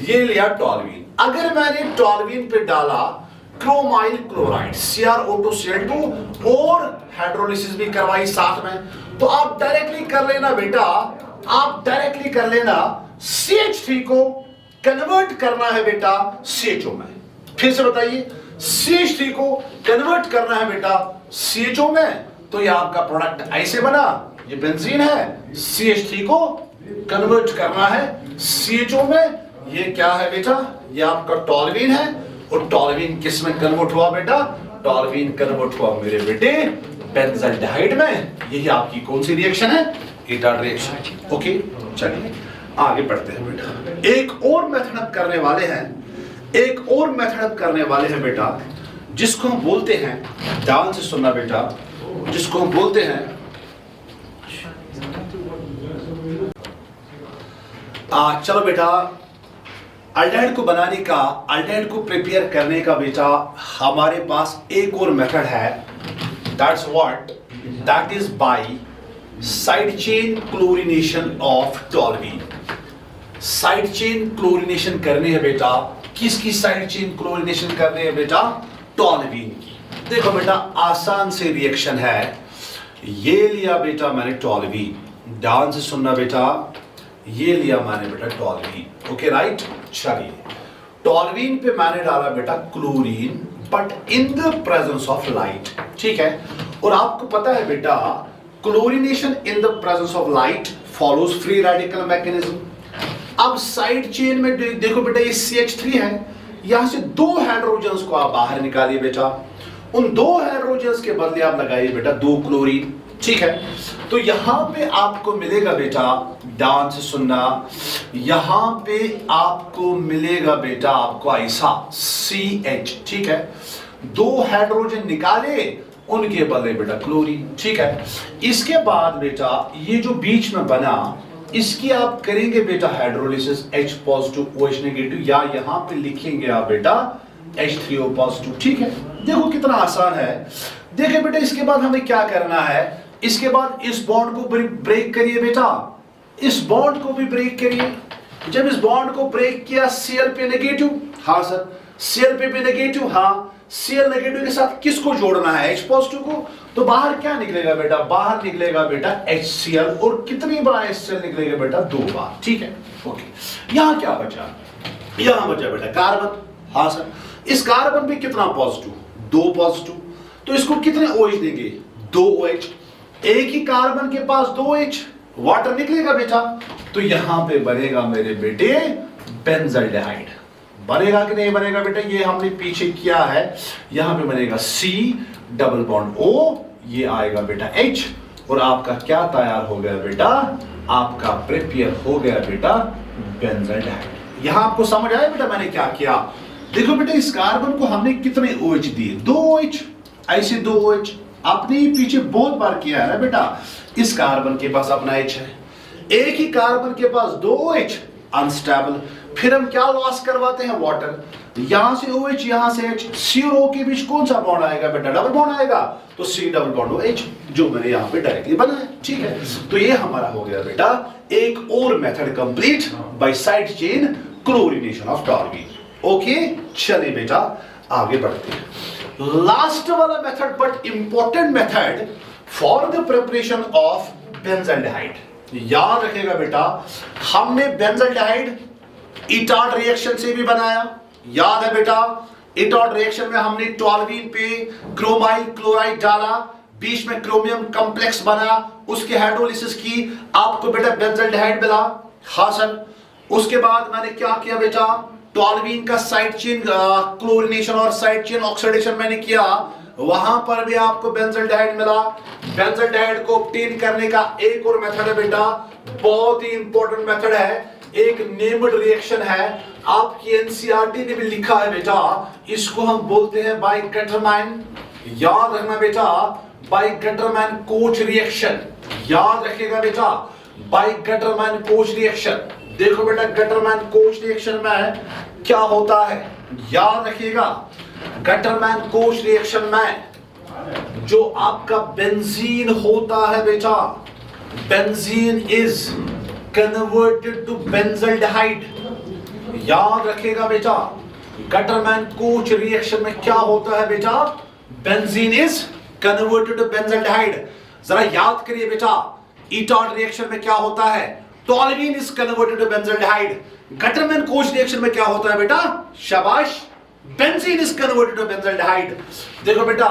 ये लिया टॉल्यूइन। अगर मैंने टॉल्यूइन पे डाला क्रोमाइल क्लोराइड CrO2Cl2 और हाइड्रोलिसिस भी करवाई साथ में, तो आप डायरेक्टली कर लेना बेटा, आप डायरेक्टली कर लेना CH3 को कन्वर्ट करना है बेटा CHO में। फिर से बताइए, CH3 को कन्वर्ट करना है बेटा CHO में, तो ये आपका प्रोडक्ट ऐसे बना, ये बेंजीन है, CH3 को कन्वर्ट करना है CHO में। ये क्या है बेटा, ये आपका टॉल्यूइन है, और टॉल्यूइन किस में कन्वर्ट हुआ बेटा, टॉल्यूइन कन्वर्ट हुआ मेरे बेटे बेंजल्डिहाइड में। यही आपकी कौन सी रिएक्शन है, ईटार्ड रिएक्शन। ओके चलिए आगे बढ़ते हैं बेटा। एक और मेथड हम करने वाले हैं, एक और मेथड हम करने वाले हैं बेटा, जिसको हम बोलते हैं, ध्यान से सुनना बेटा, जिसको हम बोलते हैं चलो बेटा, अल्डिहाइड को बनाने का, अल्डिहाइड को प्रिपेयर करने का बेटा हमारे पास एक और मेथड है, that's what, that is by side chain chlorination of toluene. Side chain chlorination करनी है बेटा, किसकी साइड चेन क्लोरीनेशन करनी है बेटा, टॉल्यूइन की। देखो बेटा आसान से रिएक्शन है, ये लिया बेटा मैंने टॉल्यूइन, ध्यान से सुनना बेटा, ये लिया मैंने बेटा टॉल्यूइन, ओके राइट। चलिए टॉल्यूइन पे मैंने डाला बेटा chlorine, but in the presence of light, ठीक है। और आपको पता है बेटा chlorination in the presence of light follows free radical mechanism. अब साइड चेन में देखो बेटा ये CH3 है, यहां से 2 हाइड्रोजन्स को आप बाहर निकालिए बेटा, उन 2 हाइड्रोजन्स के बदले आप लगाइए बेटा 2 क्लोरीन, ठीक है। तो यहां पे आपको मिलेगा बेटा, ध्यान से सुनना, यहां पे आपको मिलेगा बेटा आपको ऐसा CH, ठीक है। 2 हाइड्रोजन निकाले, उनके बदले बेटा क्लोरीन, ठीक है। इसके बाद बेटा ये जो बीच में बना, इसकी आप करेंगे बेटा hydrolysis, H positive OH negative, या यहां पे लिखेंगे आप बेटा H3O पॉजिटिव, ठीक है। देखो कितना आसान है। देखिए बेटा इसके बाद हमें क्या करना है, इसके बाद इस बॉन्ड को ब्रेक करिए बेटा, इस बॉन्ड को भी ब्रेक करिए। जब इस बॉन्ड को ब्रेक किया Cl पे नेगेटिव, हाँ सर Cl पे भी नेगेटिव, हाँ Cl नेगेटिव के साथ किसको जोड़ना है, H पॉजिटिव को। तो बाहर क्या निकलेगा बेटा, बाहर निकलेगा बेटा HCl, और कितनी बार HCl निकलेगा बेटा, 2 बार, ठीक है। ओके यहां क्या बचा, यहां बचा बेटा कार्बन, हाँ सर इस कार्बन पे कितना पॉजिटिव, 2 पॉजिटिव, तो इसको कितने OH देंगे, 2 OH। एक ही कार्बन के पास 2 OH, वाटर निकलेगा बेटा, तो यहां पे बनेगा मेरे बेटे बेंजल्डिहाइड। बनेगा कि नहीं बनेगा बेटा, ये हमने पीछे किया है, यहां पे बनेगा C डबल बॉन्ड O, ये आएगा बेटा H, और आपका क्या तैयार हो गया बेटा, आपका प्रिपेयर हो गया बेटा बेंजाल्डिहाइड। यहां आपको समझ आया बेटा मैंने क्या किया? देखो बेटा इस कार्बन को हमने कितने OH दिए, 2 OH, ऐसे 2 OH आपने पीछे बहुत बार किया है ना बेटा। इस कार्बन के पास अपना H है, एक ही कार्बन के पास 2 OH अनस्टेबल, फिर हम क्या लॉस करवाते हैं, वाटर, यहां से OH यहां से H, C और O के बीच कौन सा बॉन्ड आएगा बेटा, डबल बॉन्ड आएगा, तो C डबल बॉन्ड OH, जो मैंने यहां पे डायरेक्टली बना है। ठीक है, तो ये हमारा हो गया बेटा एक और method complete by side chain chlorination of toluene. Okay, चलिए बेटा आगे बढ़ते हैं। लास्ट वाला method but important method for the preparation of benzaldehyde. याद रखिएगा बेटा, हमने बेंजाल्डिहाइड इटार्ड रिएक्शन से भी बनाया, याद है बेटा। इटार्ड रिएक्शन में हमने टॉल्यूइन पे क्रोमाइल क्लोराइड डाला, बीच में क्रोमियम कॉम्प्लेक्स बना, उसके हाइड्रोलिसिस की, आपको बेटा बेंजाल्डिहाइड मिला। हाँ सर, उसके बाद मैंने क्या किया बेटा, टॉल्यूइन का साइड चेन क्लोरीनेशन और साइड चेन ऑक्सीडेशन मैंने किया, वहां पर भी आपको बेंजाल्डिहाइड मिला। बेंजाल्डिहाइड को ऑब्टेन करने का एक और मेथड है बेटा, बहुत ही इंपॉर्टेंट मेथड है, एक नेम्ड रिएक्शन है, आपकी एनसीईआरटी ने भी लिखा है बेटा, इसको हम बोलते हैं बाय गटरमैन। याद रखना बेटा, बाय गटरमैन कोच रिएक्शन, याद रखिएगा बेटा, बाय गटरमैन कोच रिएक्शन। देखो बेटा गटरमैन कोच रिएक्शन में क्या होता है, याद रखिएगा, गटरमैन कोच रिएक्शन में जो आपका बेंजीन होता है बेटा, benzene is converted to benzaldehyde. याद रखिएगा बेटा, गटरमैन कोच रिएक्शन में क्या होता है बेटा, benzene is converted to benzaldehyde. जरा याद करिए बेटा, इटार्ड रिएक्शन में क्या होता है, toluene is converted to benzaldehyde. Gattermann Koch reaction में क्या होता है बेटा, शाबाश, benzene is converted to benzaldehyde. देखो बेटा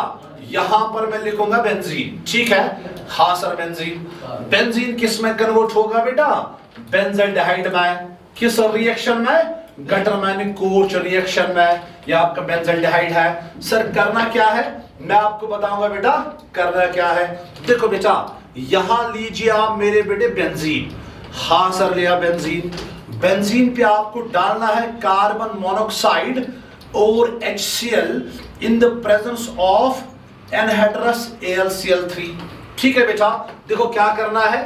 यहां पर मैं लिखूंगा बेंजीन, ठीक है, हाँ सर बेंजीन, बेंजीन किस में कन्वर्ट होगा बेटा, बेंजाल्डिहाइड में। किस रिएक्शन में, गटरमैन कोच रिएक्शन में। यह आपका बेंजाल्डिहाइड है। सर करना क्या है, मैं आपको बताऊंगा बेटा करना क्या है। देखो बेटा यहां लीजिए आप मेरे बेटे बेंजीन, हाँ सर लिया बेंजीन। बेंजीन पे आपको डालना है कार्बन मोनोऑक्साइड और HCl in the presence of anhydrous AlCl3। ठीक है बेटा, देखो क्या करना है,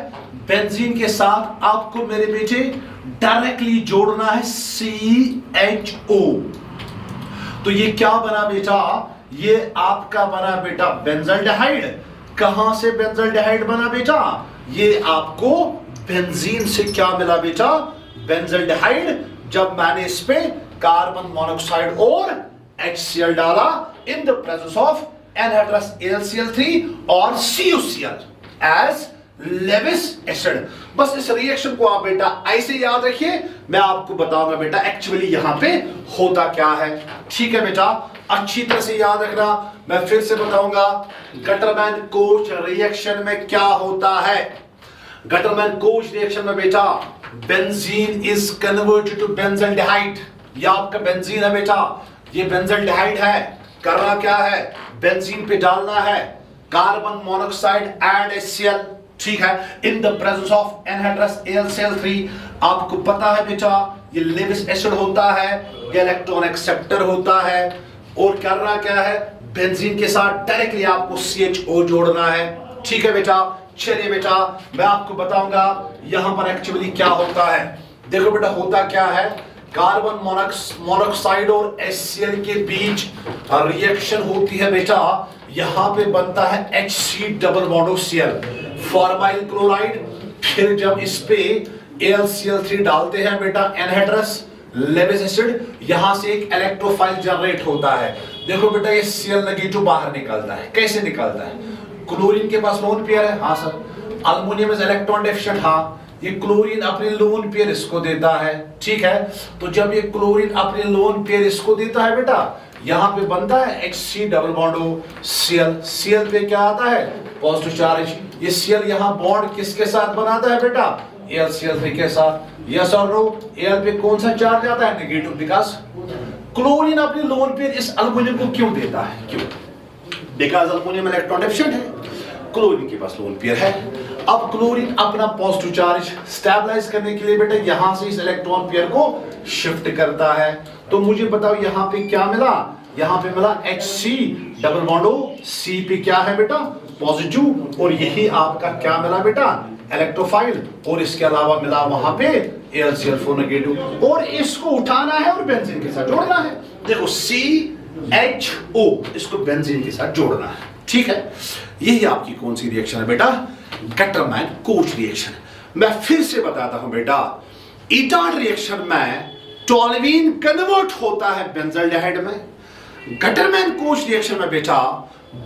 बेंजीन के साथ आपको मेरे बेटे डायरेक्टली जोड़ना है CHO। तो ये क्या बना बेटा, ये आपका बना बेटा बेंजाल्डिहाइड। कहां से बेंजाल्डिहाइड बना बेटा, ये आपको बेंजीन से क्या मिला बेटा, बेंजाल्डिहाइड। जब मैंने इस पे कार्बन मोनोऑक्साइड और HCl डाला in the presence of anhydrous AlCl3 और CuCl एज लेविस एसिड। बस इस रिएक्शन को आप बेटा ऐसे याद रखिए, मैं आपको बताऊंगा बेटा एक्चुअली यहां पे होता क्या है। ठीक है बेटा, अच्छी तरह से याद रखना, मैं फिर से बताऊंगा गटरमैन कोच रिएक्शन में क्या होता है। गटरमैन कोच रिएक्शन में बेटा benzene is converted to benzaldehyde. ये आपका बेंजीन है बेटा, ये बेंजाल्डिहाइड है। करना क्या है, बेंजीन पे डालना है कार्बन मोनोऑक्साइड एंड HCl, ठीक है, in the presence of anhydrous AlCl3। आपको पता है बेटा ये लेविस एसिड होता है, ये इलेक्ट्रॉन एक्सेप्टर होता है। और करना क्या है, बेंजीन के साथ डायरेक्टली आपको CHO जोड़ना है। ठीक है बेटा, चलिए बेटा मैं आपको बताऊंगा यहां पर एक्चुअली क्या होता है। देखो बेटा होता क्या है, कार्बन मोनोऑक्साइड और HCl के बीच रिएक्शन होती है बेटा, यहां पे बनता है HC double bond Cl, formyl chloride. फिर जब इस पे AlCl3 डालते हैं बेटा एनहाइड्रस लेविस एसिड, यहां से एक इलेक्ट्रोफाइल जनरेट होता है। देखो बेटा ये Cl नेगेटिव बाहर निकलता है, कैसे निकलता है, क्लोरीन के पास लोन पेयर है, हाँ sir, aluminium is electron deficient, हाँ, ये क्लोरीन अपने लोन पेयर इसको देता है। ठीक है, तो जब ये क्लोरीन अपने लोन पेयर इसको देता है बेटा, यहां पे बनता है HC double bond Cl। Cl पे क्या आता है, पॉजिटिव चार्ज। ये Cl यहां बॉन्ड किसके साथ बनाता है बेटा, AlCl3 के साथ। यस और नो, Al पे कौन सा चार्ज आता है, नेगेटिव, बिकॉज क्लोरीन अपनी लोन पेयर इस अल्युमिनियम को क्यों देता है? क्यों? बिकॉज अल्युमिनियम इलेक्ट्रॉन डेफिशिएंट है, क्लोरीन के पास लोन पेयर है। अब क्लोरीन अपना पॉजिटिव चार्ज स्टेबलाइज करने के लिए बेटा यहां से इस इलेक्ट्रॉन पेयर को शिफ्ट करता है। तो मुझे बताओ यहां पे क्या मिला? यहां पे मिला HC double bond O, C पे क्या है बेटा? पॉजिटिव, और यही आपका क्या मिला बेटा? इलेक्ट्रोफाइल, और इसके अलावा मिला वहां पे AlCl4 नेगेटिव, और इसको उठाना है और बेंजीन के साथ जोड़ना है। देखो CHO, इसको बेंजीन के साथ जोड़ना है, ठीक है। यही आपकी कौन सी रिएक्शन है बेटा? Gattermann-coach reaction. मैं फिर से बताता हूं बेटा, ईटार्ड रिएक्शन में टोल्यूइन कन्वर्ट होता है बेंजल्डिहाइड में, गटरमैन-कोच रिएक्शन में बेटा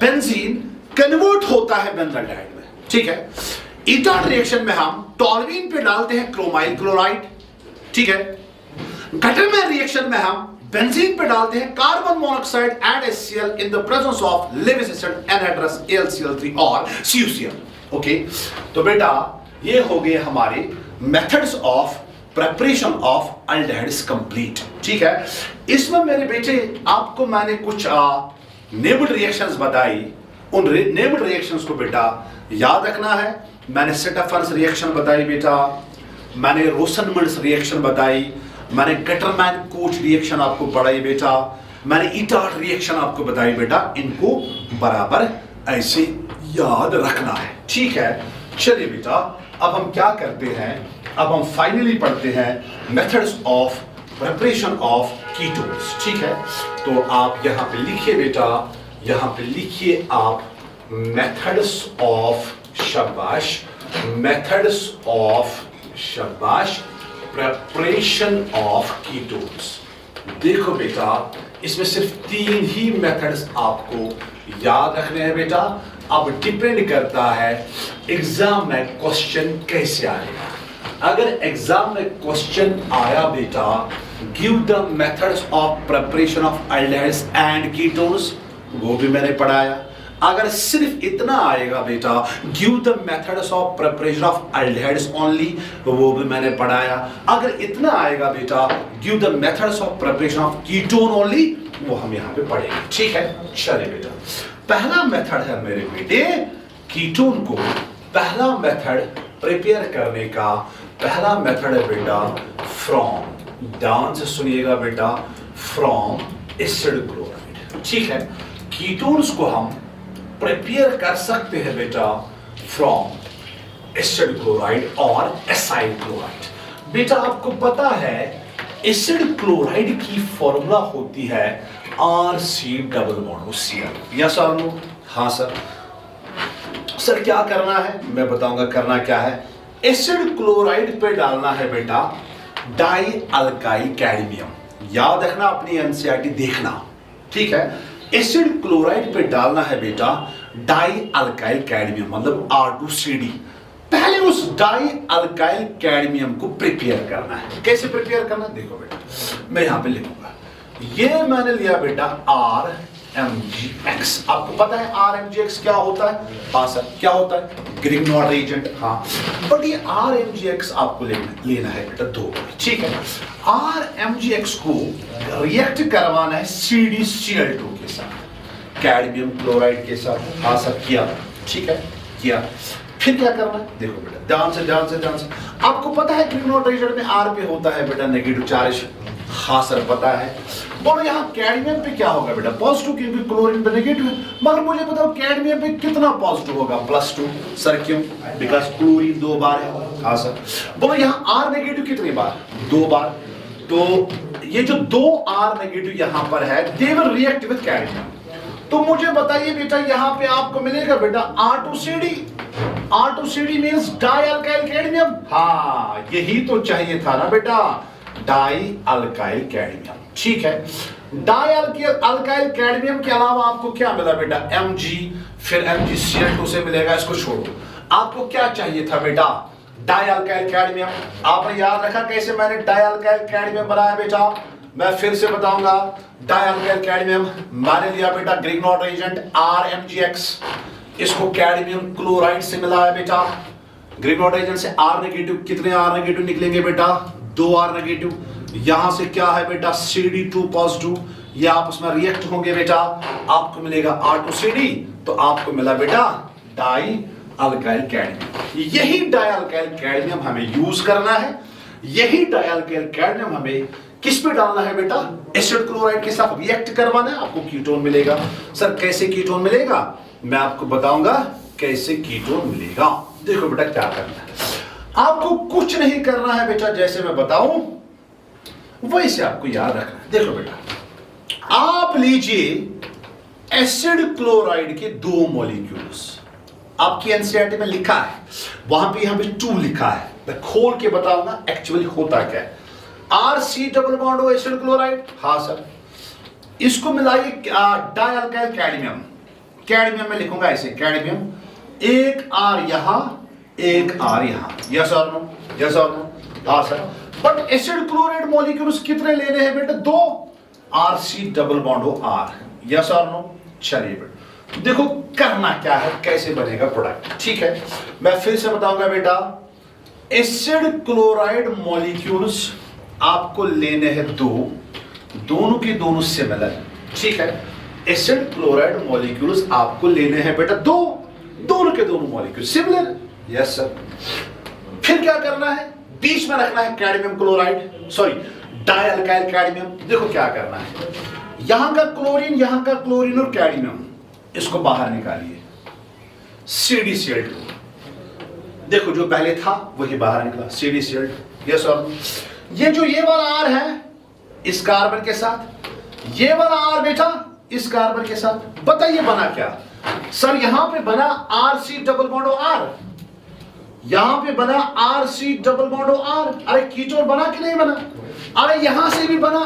बेंजीन कन्वर्ट होता है बेंजल्डिहाइड में, ठीक है। ईटार्ड रिएक्शन में हम टोल्यूइन पे डालते हैं क्रोमाइल क्लोराइड, ठीक है। गटरमैन रिएक्शन में हम बेंजीन पे डालते हैं carbon monoxide and HCl in the presence of Lewis acid anhydrous AlCl3 और CuCl, ओके। तो बेटा ये हो गए हमारे methods of preparation of aldehydes complete, ठीक है। इसमें मेरे बेटे आपको मैंने कुछ नेबल्ड रिएक्शंस बताई, उन नेबल्ड रिएक्शंस को बेटा याद रखना है। मैंने सेटाफर्स रिएक्शन बताई बेटा, मैंने रोसेनमंड्स रिएक्शन बताई, मैंने गटरमैन-कोच रिएक्शन आपको पढ़ाई बेटा, मैंने ईटार्ड रिएक्शन आपको बताई बेटा। इनको बराबर ऐसे याद रखना है, ठीक है। चलिए बेटा अब हम क्या करते हैं, अब हम फाइनली पढ़ते हैं methods of preparation of ketones, ठीक है। तो आप यहां पे लिखिए बेटा, यहां पे लिखिए आप मेथड्स ऑफ, शाबाश, मेथड्स ऑफ, शाबाश, प्रिपरेशन ऑफ कीटोन्स। देखो बेटा इसमें सिर्फ 3 ही मेथड्स आपको याद रखने हैं बेटा। अब डिपेंड करता है एग्जाम में क्वेश्चन कैसे आएगा। अगर एग्जाम में क्वेश्चन आया बेटा give the methods of preparation of aldehydes and ketones, वो भी मैंने पढ़ाया। अगर सिर्फ इतना आएगा बेटा give the methods of preparation of aldehydes only, वो भी मैंने पढ़ाया। अगर इतना आएगा बेटा give the methods of preparation of ketone only, वो हम यहां पे पढ़ेंगे, ठीक है। चलिए बेटा पहला मेथड है मेरे बेटे कीटोन को, पहला मेथड प्रिपेयर करने का पहला मेथड है बेटा फ्रॉम, ध्यान से सुनिएगा बेटा, फ्रॉम एसिड क्लोराइड, ठीक है। कीटोन्स को हम प्रिपेयर कर सकते हैं बेटा फ्रॉम एसिड क्लोराइड और एसाइल क्लोराइड। बेटा आपको पता है एसिड क्लोराइड की फॉर्मूला होती है RC double bond Cl, yes और नो? हाँ सर। सर क्या करना है, मैं बताऊंगा करना क्या है। एसिड क्लोराइड पे डालना है बेटा डाई अल्काइल कैडमियम, याद रखना अपनी NCERT देखना, ठीक है। एसिड क्लोराइड पे डालना है बेटा डाई अल्काइल कैडमियम मतलब R2CD। पहले उस डाई अल्काइल कैडमियम को प्रिपेयर करना है। कैसे प्रिपेयर करना है देखो बेटा, मैं यहां पे लिखूंगा, ये मैंने लिया बेटा RMgX। आपको पता है RMgX क्या होता है? हाँ सर क्या होता है? ग्रिग्नॉर्ड एजेंट, हाँ। बट ये RMgX आपको लेना है बेटा 2, ठीक है। RMgX को रिएक्ट करवाना है CdCl2 के साथ, कैडमियम क्लोराइड के साथ, हाँ सर किया, ठीक है किया। फिर क्या करना है देखो बेटा, ध्यान से ध्यान से ध्यान से। आपको पता है ग्रिग्नॉर्ड एजेंट में R पे होता है बेटा नेगेटिव चार्ज, हाँ सर पता है। बोलो यहाँ कैडमियम पे क्या होगा बेटा पॉजिटिव, क्योंकि क्लोरीन पे नेगेटिव है। मगर मुझे बताओ कैडमियम पे कितना पॉजिटिव होगा? +2। सर क्यों? बिकॉज क्लोरीन 2 बार है, हाँ सर। बोलो यहाँ R नेगेटिव कितनी बार? 2 बार। तो ये जो 2 R नेगेटिव यहाँ पर है they will react with cadmium. तो मुझे बताइए बेटा यहाँ पे आपको मिलेगा बेटा R2CD। R2CD means die alkyl cadmium, हाँ यही तो चाहिए था ना बेटा, डाई अल्काइल कैडमियम, ठीक है। डाई अल्काइल कैडमियम के अलावा आपको क्या मिला बेटा? Mg, फिर MgCl2 से मिलेगा, इसको छोड़ो। आपको क्या चाहिए था बेटा? Die alkyl cadmium. आपने याद रखा कैसे मैंने डाई अल्काइल कैडमियम बनाया बेटा? मैं फिर से बताऊंगा, डाई अल्काइल कैडमियम मैंने लिया बेटा ग्रिग्नॉर्ड एजेंट RMgX, इसको कैडमियम क्लोराइड से मिला है बेटा। ग्रिग्नॉर्ड एजेंट से R नेगेटिव, कितने R नेगेटिव निकलेंगे बेटा? 2 R नेगेटिव। यहां से क्या है बेटा CD2 पॉजिटिव, ये आपस में रिएक्ट होंगे बेटा, आपको मिलेगा R2CD, तो आपको मिला बेटा डाई अल्काइल कैडमियम। यही डाई अल्काइल कैडमियम हमें यूज करना है, यही डाई अल्काइल कैडमियम हमें किस पे डालना है बेटा, एसिड क्लोराइड के साथ रिएक्ट करवाना है, आपको कीटोन मिलेगा। सर कैसे कीटोन मिलेगा, मैं आपको बताऊंगा कैसे कीटोन मिलेगा। देखो बेटा क्या करना है, आपको कुछ नहीं करना है बेटा, जैसे मैं बताऊं वैसे आपको याद रखना है। देखो बेटा, आप लीजिए एसिड क्लोराइड के 2 मॉलिक्यूल्स, आपकी एनसीईआरटी में लिखा है, वहां पे यहां पे 2 लिखा है, मैं खोल के बताऊंगा एक्चुअली होता क्या है। RC double bond O acid chloride, हाँ सर, इसको मिलाइए डाई अल्काइल कैडमियम, कैडमियम में लिखूंगा ऐसे कैडमियम, एक R यहां एक R यहां, यस और नो, यस और नो, हाँ sir. But acid chloride molecules कितने लेने हैं बेटा, 2, RC double bond O R, yes और नो। चलिए बेटा देखो करना क्या है, कैसे बनेगा प्रोडक्ट, ठीक है। मैं फिर से बताऊंगा बेटा, एसिड क्लोराइड मॉलिक्यूल्स आपको लेने हैं 2, दोनों के दोनों सिमिलर, ठीक है। एसिड क्लोराइड मॉलिक्यूल्स आपको लेने हैं बेटा 2, दोनों के दोनों मॉलिक्यूल सिमिलर, यस सर। फिर क्या करना है, बीच में रखना है cadmium chloride, sorry die alkyl cadmium. देखो क्या करना है, यहां का क्लोरीन और कैडमियम इसको बाहर निकालिए, CdCl2, देखो जो पहले था वही बाहर निकला, CdCl2, यस और ये जो ये वाला R है इस कार्बन के साथ, ये वाला R बेटा इस कार्बन के साथ, बताइए बना क्या सर, यहां पे बना RC डबल बॉन्ड R, यहां पे बना RC डबल बॉन्ड R, अरे कीटोन बना कि नहीं बना, अरे यहां से भी बना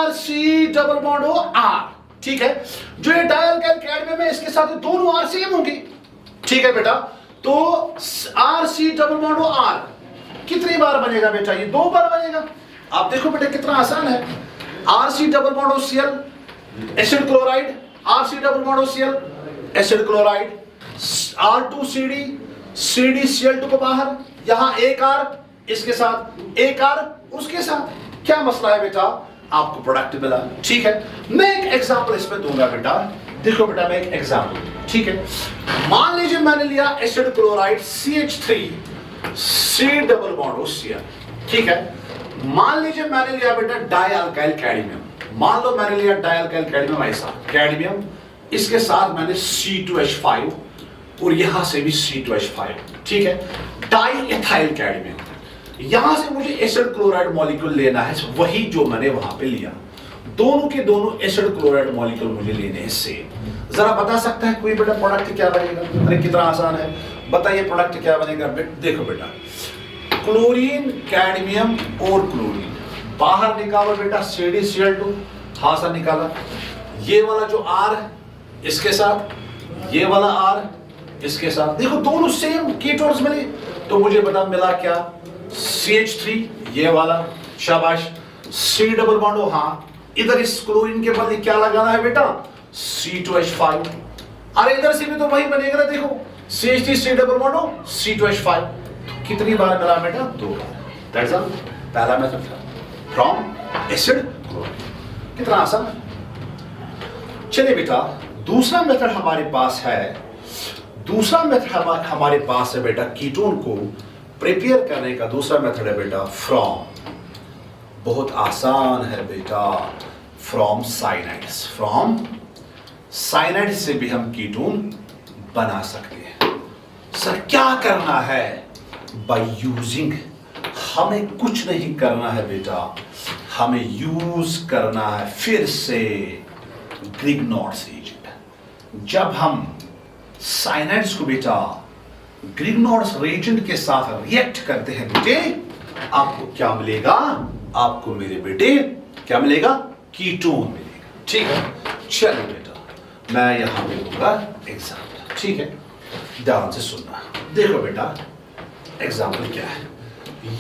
RC डबल बॉन्ड R, ठीक है। जो ये डाई अल्काइल कैडमियम है इसके साथ दोनों R सेम होंगे, ठीक है बेटा। तो RC डबल बॉन्ड R कितनी बार बनेगा बेटा, ये 2 बार बनेगा। आप देखो बेटा कितना आसान है, RC double bond Cl acid chloride, RC double bond Cl acid chloride, R2CD, CdCl2 को बाहर, यहां एक R इसके साथ, एक R उसके साथ, क्या मसला है बेटा, आपको प्रोडक्ट मिला, ठीक है। मैं एक एग्जांपल इसमें दूंगा बेटा, देखो बेटा मैं एक एग्जांपल, ठीक है। मान लीजिए मैंने लिया acid chloride CH3 C double bond Cl, ठीक है। मान लीजिए मैंने लिया बेटा डाई अल्काइल कैडमियम, मान लो मैंने लिया डाई अल्काइल कैडमियम ऐसा, कैडमियम इसके साथ मैंने C2H5 और यहां से भी C2H5, ठीक है। डाई एथाइल कैडमियम, यहां से मुझे एसिड क्लोराइड मॉलिक्यूल लेना है, वही जो मैंने वहां पे लिया, दोनों के दोनों एसिड क्लोराइड मॉलिक्यूल मुझे लेने हैं सेम। जरा बता सकता है कोई बेटा प्रोडक्ट क्या बनेगा, अरे कितना आसान है, बताइए प्रोडक्ट क्या बनेगा। देखो बेटा क्लोरीन कैडमियम और क्लोरीन बाहर निकालो बेटा, CdCl2, हाँ सर निकाला, ये वाला जो R इसके साथ, ये वाला R इसके साथ, देखो दोनों सेम कीटोन्स मिले, तो मुझे बता मिला क्या, CH3 ये वाला, शाबाश, C डबल बॉन्ड, हाँ इधर इस क्लोरीन के बदले क्या लगाना है बेटा, C2H5, अरे इधर से भी तो वही बनेगा ना, देखो CH3 C double bond C2H5, तो कितनी बार मिला बेटा, 2 बार। दैट्स ऑल, पहला मेथड था फ्रॉम एसिड क्लोराइड, कितना आसान है। चलिए बेटा दूसरा मेथड हमारे पास है, दूसरा मेथड हमारे पास है बेटा कीटोन को प्रिपेयर करने का दूसरा मेथड है बेटा फ्रॉम, बहुत आसान है बेटा, फ्रॉम साइनाइड्स, फ्रॉम साइनाइड से भी हम कीटोन बना सकते हैं। सर क्या करना है, बाय यूजिंग, हमें कुछ नहीं करना है बेटा, हमें यूज करना है फिर से ग्रिग्नॉर्ड्स एजेंट। जब हम साइनाइड्स को बेटा ग्रिग्नॉर्ड्स रेजेंट के साथ रिएक्ट करते हैं बेटे, आपको क्या मिलेगा, आपको मेरे बेटे क्या मिलेगा, कीटोन मिलेगा, ठीक है। चलो बेटा मैं यहां पे दूंगा एग्जाम्पल, ठीक है, ध्यान से सुनना। देखो बेटा एग्जाम्पल क्या है,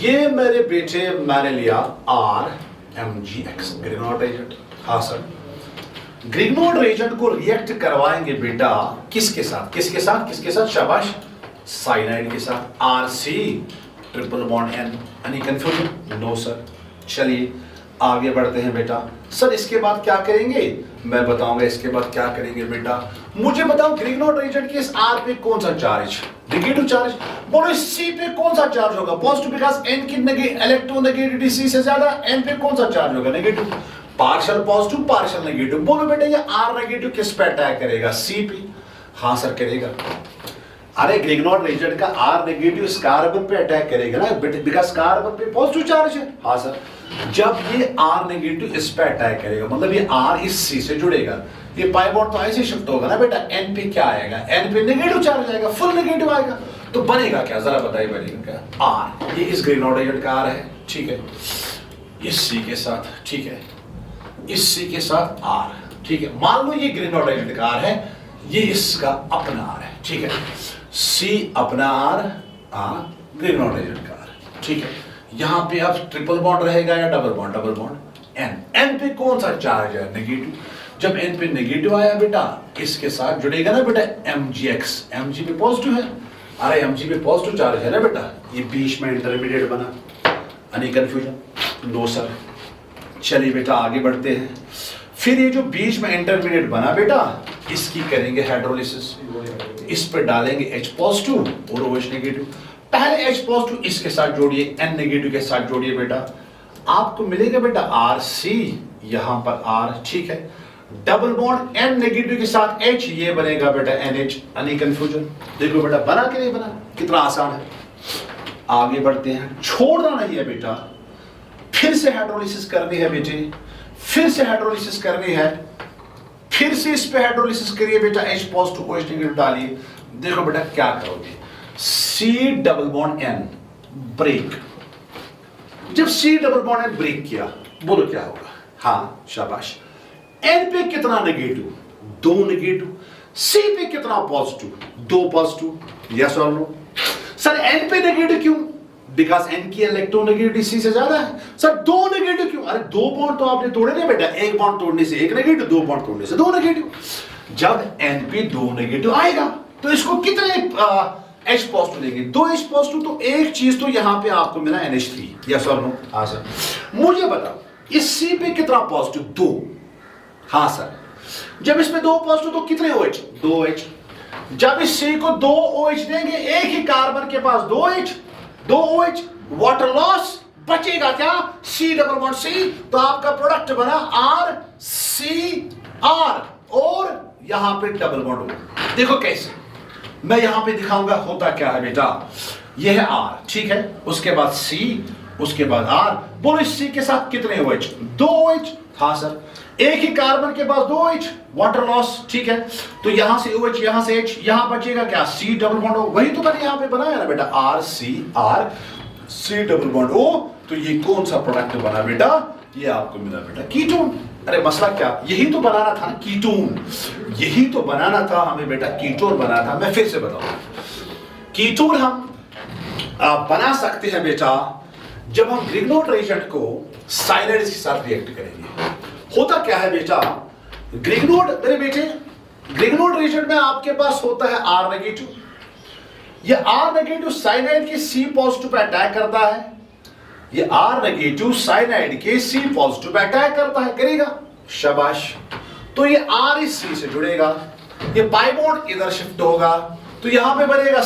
ये मेरे बेटे मैंने लिया RMgX ग्रिग्नॉर्ड एजेंट, हाँ सर, ग्रिग्नॉर्ड एजेंट को रिएक्ट करवाएंगे बेटा किसके साथ, किसके साथ, किसके साथ, शाबाश, साइनाइड के साथ, RC triple bond N, any confusion, no sir. चलिए आगे बढ़ते हैं बेटा। सर इसके बाद क्या करेंगे, मैं बताऊंगा इसके बाद क्या करेंगे बेटा। मुझे बताओ ग्रिग्नॉर्ड रीजन के इस आर पे कौन सा चार्ज, नेगेटिव चार्ज। बोलो इस सी पे कौन सा चार्ज होगा, पॉजिटिव, बिकॉज एन की इलेक्ट्रोनेगेटिविटी सी से ज्यादा, एन पे कौन सा चार्ज होगा, negative. Partial positive partial negative. बोलो बेटा ये आर नेगेटिव किस पे अटैक करेगा, सी पे। हाँ सर करेगा। अरे ग्रिग्नॉर्ड रीजन का आर नेगेटिव इस कार्बन पे अटैक करेगा ना, बिकॉज कार्बन पे पॉजिटिव चार्ज है। हाँ सर, जब ये आर नेगेटिव इस पे अटैक करेगा, मतलब ये आर इस सी से जुड़ेगा, ये पाई बॉन्ड तो ऐसे शिफ्ट होगा ना बेटा, एन पे क्या आएगा, एन पे नेगेटिव चार्ज आएगा, फुल नेगेटिव आएगा, तो बनेगा क्या, जरा बताइए बनेगा क्या, आर। ये इस ग्रिग्नॉर्ड रीजन का आर है, ठीक है, इस सी के साथ, ठीक है, इस सी के साथ आर, ठीक है। मान लो ये ग्रिग्नॉर्ड रीजन का आर है, ये इसका अपना आर है, ठीक है, सी अपना आर, ग्रिग्नॉर्ड रीजन का आर, ठीक है। यहां पे अब ट्रिपल बॉन्ड रहेगा या double bond, double bond, N, N पे कौन सा चार्ज है, नेगेटिव। जब एन पे नेगेटिव आया बेटा, इसके साथ जुड़ेगा ना बेटा mgx, mg पे पॉजिटिव है, अरे mg पे पॉजिटिव चार्ज है ना बेटा, ये बीच में इंटरमीडिएट बना, एनी कंफ्यूजन, नो सर। चलिए बेटा आगे बढ़ते हैं। फिर ये जो बीच में इंटरमीडिएट बना बेटा, इसकी करेंगे हाइड्रोलिसिस, इस पर डालेंगे H पॉजिटिव और OH नेगेटिव। पहले H पॉजिटिव इसके साथ जोड़िए, N नेगेटिव के साथ जोड़िए बेटा, आपको मिलेगा बेटा RC, यहां पर R, ठीक है। डबल बॉन्ड N नेगेटिव के साथ H, ये बनेगा बेटा NH, एनी कंफ्यूजन। देखो बेटा बना कि नहीं बना, कितना आसान है। आगे बढ़ते हैं, छोड़ना नहीं है बेटा, फिर से हाइड्रोलिसिस करनी है बेटे, फिर से हाइड्रोलिसिस करनी है, फिर से इस पे हाइड्रोलिसिस करिए बेटा, H पॉजिटिव OH नेगेटिव डालिए। देखो बेटा क्या करोगे, C double bond N break. जब C double bond N break किया, बोलो क्या होगा, हाँ शाबाश। N पे कितना नेगेटिव, 2 नेगेटिव, C पे कितना पॉजिटिव, 2 पॉजिटिव, यस और नो। सर N पे नेगेटिव क्यों, बिकॉज N की इलेक्ट्रोनेगेटिविटी C से ज्यादा है। सर 2 नेगेटिव क्यों, अरे 2 बॉन्ड तो आपने तोड़े नहीं बेटा, एक बॉन्ड तोड़ने से 1 नेगेटिव, 2 बॉन्ड तोड़ने से 2 नेगेटिव। जब N पे 2 नेगेटिव आएगा तो इसको कितने H पॉजिटिव देंगे, 2 H पॉजिटिव, तो एक चीज तो यहां पे आपको मिला NH3, यस और नो। हाँ सर। मुझे बताओ इस C पे कितना पॉजिटिव, 2, हाँ सर। जब इसमें 2 पॉजिटिव तो कितने OH, 2H। जब इस C को 2 OH देंगे, एक ही कार्बन के पास 2H, 2 OH, वाटर लॉस, बचेगा क्या, C डबल बॉन्ड C, तो आपका प्रोडक्ट बना RCR, और यहां पे डबल बॉन्ड हो। देखो कैसे, मैं यहां पे दिखाऊंगा होता क्या है बेटा, यह है R, ठीक है, उसके बाद C, उसके बाद R। बोलो इस C के साथ कितने OH, 2 OH, हाँ सर। एक ही कार्बन के पास 2 OH, वाटर लॉस, ठीक है, तो यहां से OH, यहां से H, यहां बचेगा क्या, C डबल बॉन्ड O। वही तो मैंने यहां पे बनाया ना बेटा, RCR, C double bond O। तो ये कौन सा प्रोडक्ट बना बेटा, ये आपको मिला बेटा कीटोन। अरे मसला क्या, यही तो बनाना था ना कीटोन, यही तो बनाना था हमें बेटा, कीटोन बनाना था। मैं फिर से बताऊं, कीटोन हम बना सकते हैं बेटा जब हम ग्रिग्नॉर्ड रीजन को साइनाइड्स के साथ रिएक्ट करेंगे। होता क्या है बेटा, ग्रिग्नॉर्ड, मेरे बेटे ग्रिग्नॉर्ड रीजन में आपके पास होता है R नेगेटिव, ये R नेगेटिव साइनाइड के C पॉजिटिव पे अटैक करता है, ये R नेगेटिव साइनाइड के C पॉजिटिव पे अटैक करता है, करेगा, शाबाश। तो ये R इस C से जुड़ेगा, ये पाई बॉन्ड इधर शिफ्ट होगा, तो यहां पे बनेगा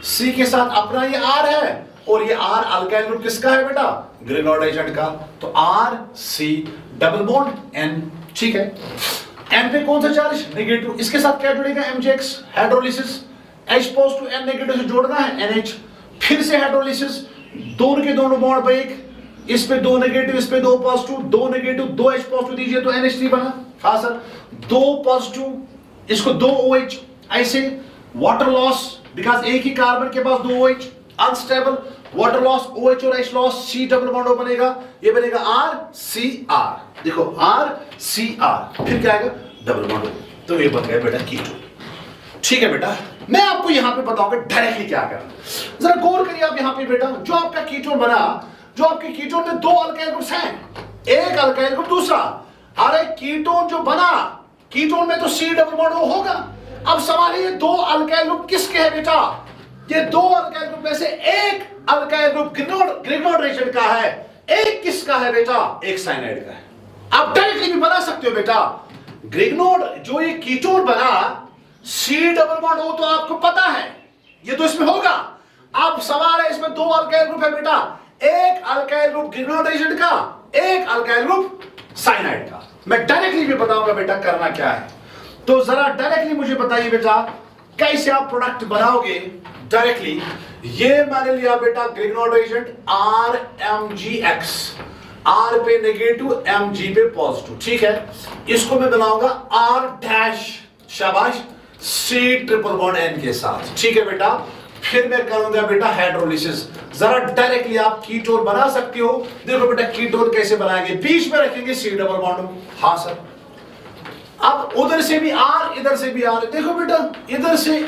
C के साथ अपना ये R है, और ये R अल्काइल ग्रुप किसका है बेटा, ग्रिग्नॉर्ड रीजन का, तो RC डबल बॉन्ड N, ठीक है। N पे कौन सा चार्ज, नेगेटिव, इसके साथ क्या जुड़ेगा, mgx, hydrolysis, H positive N negative से जोड़ना है NH, फिर से हाइड्रोलिसिस, दोनों के दोनों बॉन्ड ब्रेक, इस पे 2 नेगेटिव, इस पे 2 पॉजिटिव, 2 नेगेटिव 2 H पॉजिटिव दीजिए तो NH3 बना, हाँ सर। 2 पॉजिटिव, इसको 2 OH, ऐसे वाटर लॉस, बिकॉज एक ही कार्बन के पास 2 OH, unstable, water loss, OH और H loss, C double bond O बनेगा, ये बनेगा RCR। देखो RCR, फिर क्या आएगा, डबल बॉन्ड O, तो ये बन गया बेटा कीटोन, ठीक है बेटा। मैं आपको यहां पे बताऊंगा डायरेक्टली क्या करना, जरा गौर करिए आप यहां पे बेटा, जो आपका कीटोन बना, जो आपके कीटोन में 2 अल्काइल ग्रुप्स हैं, एक अल्काइल ग्रुप दूसरा, अरे कीटोन जो बना, कीटोन में तो C डबल बॉन्ड O होगा। अब सवाल है ये 2 अल्काइल ग्रुप किसके हैं बेटा, ये 2 अल्काइल ग्रुप में से एक अल्काइल ग्रुप ग्रिग्नॉर्ड रीजन का है, एक किसका है बेटा, एक साइनाइड का है। आप डायरेक्टली भी बना सकते हो बेटा, ग्रिग्नोड जो ये कीटोन बना सी डबल बॉन्ड O तो आपको पता है, ये तो इसमें होगा। अब सवाल है इसमें दो अल्काइल ग्रुप है बेटा, एक अल्काइल ग्रुप ग्रिग्नोड एजेंट का, एक अल्काइल ग्रुप साइनाइड का। मैं डायरेक्टली भी बताऊंगा बेटा करना क्या है, तो जरा डायरेक्टली मुझे बताइए बेटा कैसे आप प्रोडक्ट बनाओगे डायरेक्टली। ये मैंने लिया बेटा ग्रिग्नोड एजेंट RMgX, R पे नेगेटिव Mg पे पॉजिटिव, ठीक है। इसको मैं बनाऊंगा R डैश, शाबाश, C ट्रिपल बॉन्ड N के साथ, ठीक है बेटा। फिर मैं करूंगा बेटा हाइड्रोलिसिस। जरा डायरेक्टली आप कीटोन बना सकते हो। देखो बेटा कीटोन कैसे बनाएंगे, बीच में रखेंगे C डबल बॉन्ड। हाँ सर, अब उधर से भी R, इधर से भी R। देखो बेटा इधर से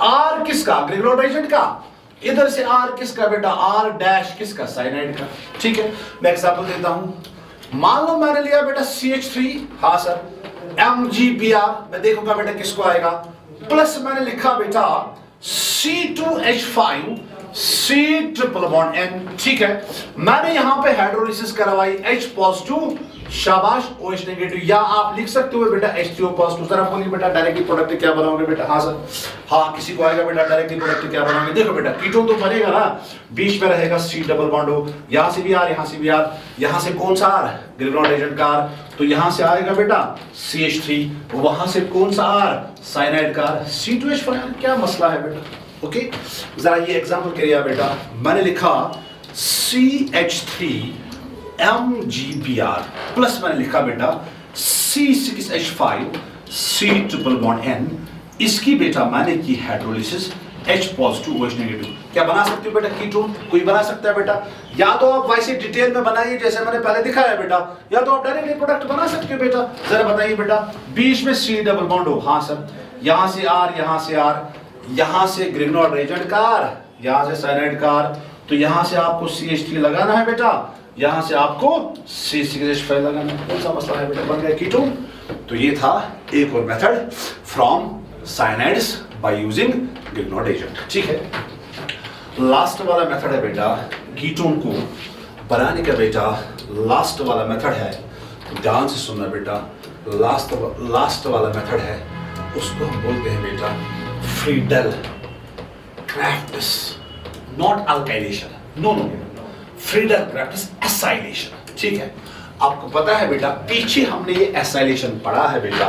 R किसका, ग्रिग्नोड एजेंट का, इधर से R किसका बेटा, R डैश किसका, साइनाइड का, ठीक है। मैं एग्जांपल देता हूं, मान लो मैंने लिया बेटा CH3, हाँ सर, MgBr, मैं देखूंगा बेटा किसको आएगा, प्लस मैंने लिखा बेटा C2H5 C triple bond N, ठीक है। मैंने यहां पे हाइड्रोलिसिस करवाई, H पॉजिटिव, शाबाश, OH नेगेटिव, या आप लिख सकते हो बेटा H3O पॉजिटिव। सर आप बोलिए बेटा डायरेक्टली प्रोडक्ट क्या बनाओगे बेटा, हाँ सर, हाँ किसी को आएगा बेटा डायरेक्टली प्रोडक्ट क्या बनाओगे। देखो बेटा कीटोन तो बनेगा ना, बीच में रहेगा C डबल बॉन्ड O, यहां से भी R, यहां से भी R, यहां से कौन सा R, ग्रिग्नोड एजेंट का R, तो यहां से आएगा बेटा CH3, वहां से कौन सा R, साइनाइड का R, C2H5, क्या मसला है बेटा। ओके, जरा ये एग्जांपल करिए बेटा, मैंने लिखा CH3 MgBr प्लस मैंने लिखा बेटा C6H5 C triple bond N, इसकी बेटा मैंने की hydrolysis, H positive OH negative. क्या बना सकते हो बेटा कीटोन, कोई बना सकता है बेटा, या तो आप वैसे डिटेल में बनाइए जैसे मैंने पहले दिखाया बेटा, या तो आप डायरेक्टली प्रोडक्ट बना सकते हो बेटा। जरा बताइए बेटा, बीच में C डबल बॉन्ड O, हाँ सर, यहां से R, यहां से R, यहां से ग्रिग्नोड एजेंट का R, यहां से साइनाइड का R, तो यहां से आपको CH3 लगाना है बेटा, यहां से आपको C6H5 लगाना है। कौन सा मसला है बेटा, बन गया कीटोन। तो ये था एक और method from cyanides by using Grignard agent, ठीक है। लास्ट वाला मेथड है बेटा कीटोन को बनाने का बेटा, लास्ट वाला मेथड है, ध्यान से सुनना बेटा, लास्ट वाला मेथड है, उसको हम बोलते हैं बेटा Friedel Crafts, not alkylation, no, Friedel Crafts acylation, ठीक है। आपको पता है बेटा पीछे हमने ये एसाइलेशन पढ़ा है बेटा।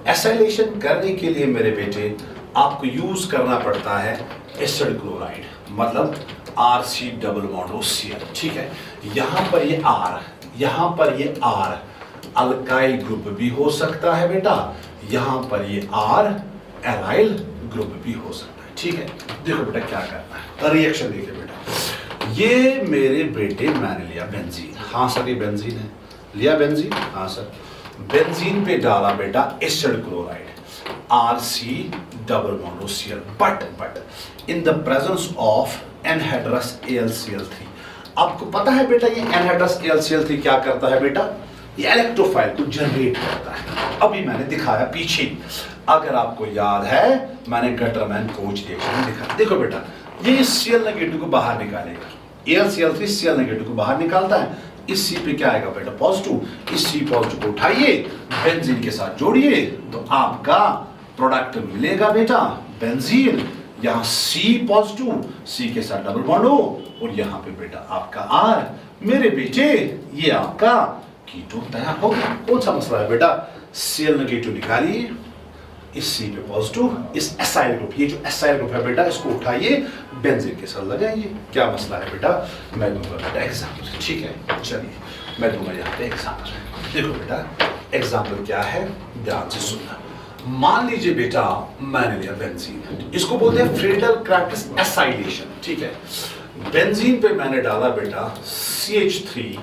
एसाइलेशन करने के लिए मेरे बेटे आपको यूज करना पड़ता है एसिड क्लोराइड, मतलब RC डबल बॉन्ड OCl, ठीक है। यहां पर ये R, यहां पर ये R अल्काइल ग्रुप भी हो सकता है बेटा, यहां पर ये R एराइल ग्रुप भी हो सकता है, ठीक है। देखो बेटा क्या करना है, रिएक्शन देखिए बेटा, ये मेरे बेटे मैंने लिया बेंजीन, हाँ सर ये बेंजीन है, लिया बेंजीन, हाँ सर, बेंजीन पे डाला बेटा acid chloride RC double bond OCl, but in the presence of anhydrous AlCl3। आपको पता है बेटा ये एनहाइड्रस AlCl3 क्या करता है बेटा, ये इलेक्ट्रोफाइल को जनरेट करता है। अभी मैंने दिखाया पीछे, अगर आपको याद है मैंने गटरमैन कोच रिएक्शन दिखाया। देखो बेटा ये Cl नेगेटिव को बाहर निकालेगा, AlCl3 Cl नेगेटिव को बाहर निकालता है, इस C पे क्या आएगा बेटा पॉजिटिव, इस C पॉजिटिव को उठाइए बेंजीन के साथ जोड़िए तो आपका प्रोडक्ट मिलेगा बेटा बेंजीन, यहाँ C पॉजिटिव, C के साथ डबल बॉन्ड हो, और यहाँ पे बेटा आपका R। मेरे बेटे ये आपका कीटोन तैयार हो गया। कौन सा मसला है बेटा, Cl नेगेटिव निकालिए, इस C पे पॉजिटिव, इस एसाइल ग्रुप, ये जो एसाइल ग्रुप है बेटा इसको उठाइए बेंजीन के साथ लगाइए। क्या मसला है बेटा, मैं दूंगा बेटा एग्जांपल, ठीक है। चलिए मैं दूंगा यहाँ पे एग्जांपल। देखो बेटा एग्जांपल क्या है, ध्यान से सुनना। मान लीजिए बेटा मैंने लिया बेंजीन, इसको बोलते हैं फ्रीडल क्राफ्ट्स एसाइलेशन, ठीक है। बेंजीन पे मैंने डाला बेटा CH3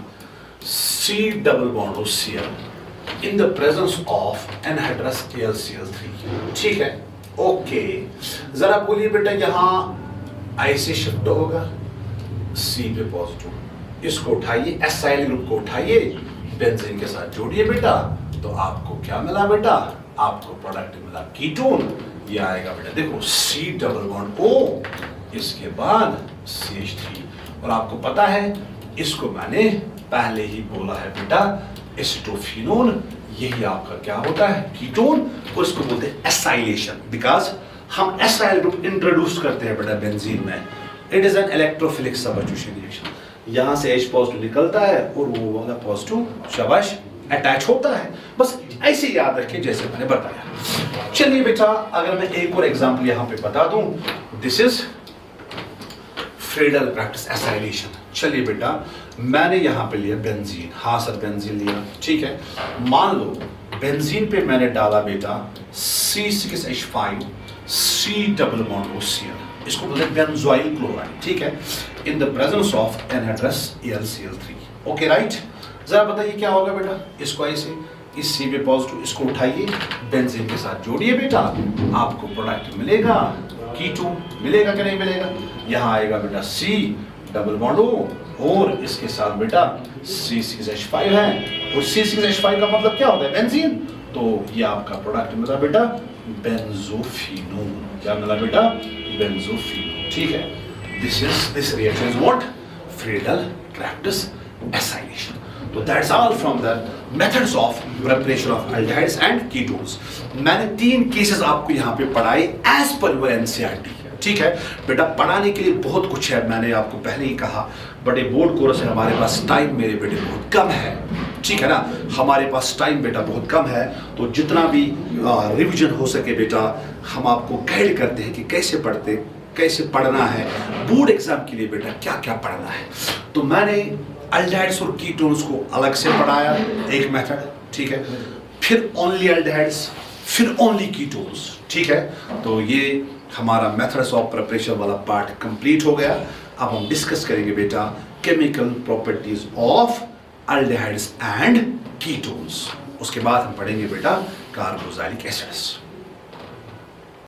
C double bond OCl in the presence of anhydrous AlCl3, ठीक है। ओके, जरा बोलिए बेटा यहाँ ऐसे शिफ्ट होगा C पे पॉजिटिव, इसको उठाइए एसाइल ग्रुप को उठाइए बेंजीन के साथ जोड़िए बेटा, तो आपको क्या मिला बेटा, आपको प्रोडक्ट मिला कीटोन। ये आएगा बेटा देखो C डबल बॉन्ड O, इसके बाद CH3, और आपको पता है इसको मैंने पहले ही बोला है बेटा एसिटोफिनोन, यही आपका क्या होता है कीटोन, और इसको बोलते हैं एसाइलेशन, बिकॉज हम एसाइल ग्रुप इंट्रोड्यूस करते हैं बेटा बेंजीन में। It is an electrophilic substitution reaction, यहां से H पॉजिटिव निकलता है और वो वाला पॉजिटिव शाबाश अटैच होता है। बस ऐसे याद रखें जैसे मैंने बताया। चलिए बेटा अगर मैं एक और एग्जांपल यहां पे बता दूं, this is Friedel Crafts acylation. चलिए बेटा मैंने यहां पे लिया बेंजीन, हाँ सर बेंजीन लिया, ठीक है। मान लो बेंजीन पे मैंने डाला बेटा C6H5 C double bond OCl, इसको बोलते हैं बेंजोइल क्लोराइड, ठीक है, in the presence of anhydrous AlCl3। Okay right, जरा बताइए क्या होगा बेटा, इसको ऐसे इस C पे पॉजिटिव इसको उठाइए, बेंजीन के साथ जोड़िए बेटा, आपको प्रोडक्ट मिलेगा कीटोन, मिलेगा कि नहीं मिलेगा। यहाँ आएगा बेटा C डबल बॉन्ड O और इसके साथ बेटा C6H5 है, और C6H5 का मतलब क्या होता है बेंजीन, तो ये आपका प्रोडक्ट मिला बेटा बेंजोफिनोन। क्या मिला बेटा बेंजोफिनोन, ठीक है। This reaction is what Friedel Crafts acylation. तो that's all from the methods of preparation of aldehydes and ketones. मैंने 3 केसेस आपको यहाँ पे पढ़ाए एज पर योर एनसीईआरटी, ठीक है बेटा। पढ़ाने के लिए बहुत कुछ है, मैंने आपको पहले ही कहा, बट ये बोर्ड कोर्स है, हमारे पास टाइम मेरे बेटे बहुत कम है, ठीक है ना, हमारे पास टाइम बेटा बहुत कम है। तो जितना भी रिवीजन हो सके बेटा हम आपको गाइड करते हैं कि कैसे पढ़ना है बोर्ड एग्जाम के लिए बेटा, क्या क्या पढ़ना है। तो मैंने एल्डिहाइड्स और कीटोन्स को अलग से पढ़ाया, एक मेथड, ठीक है, फिर ओनली एल्डिहाइड्स, फिर ओनली कीटोन्स, ठीक है। तो ये हमारा मेथड्स ऑफ प्रिपरेशन वाला पार्ट कंप्लीट हो गया। अब हम डिस्कस करेंगे बेटा chemical properties of aldehydes and ketones, उसके बाद हम पढ़ेंगे बेटा कार्बोक्सिलिक एसिड्स।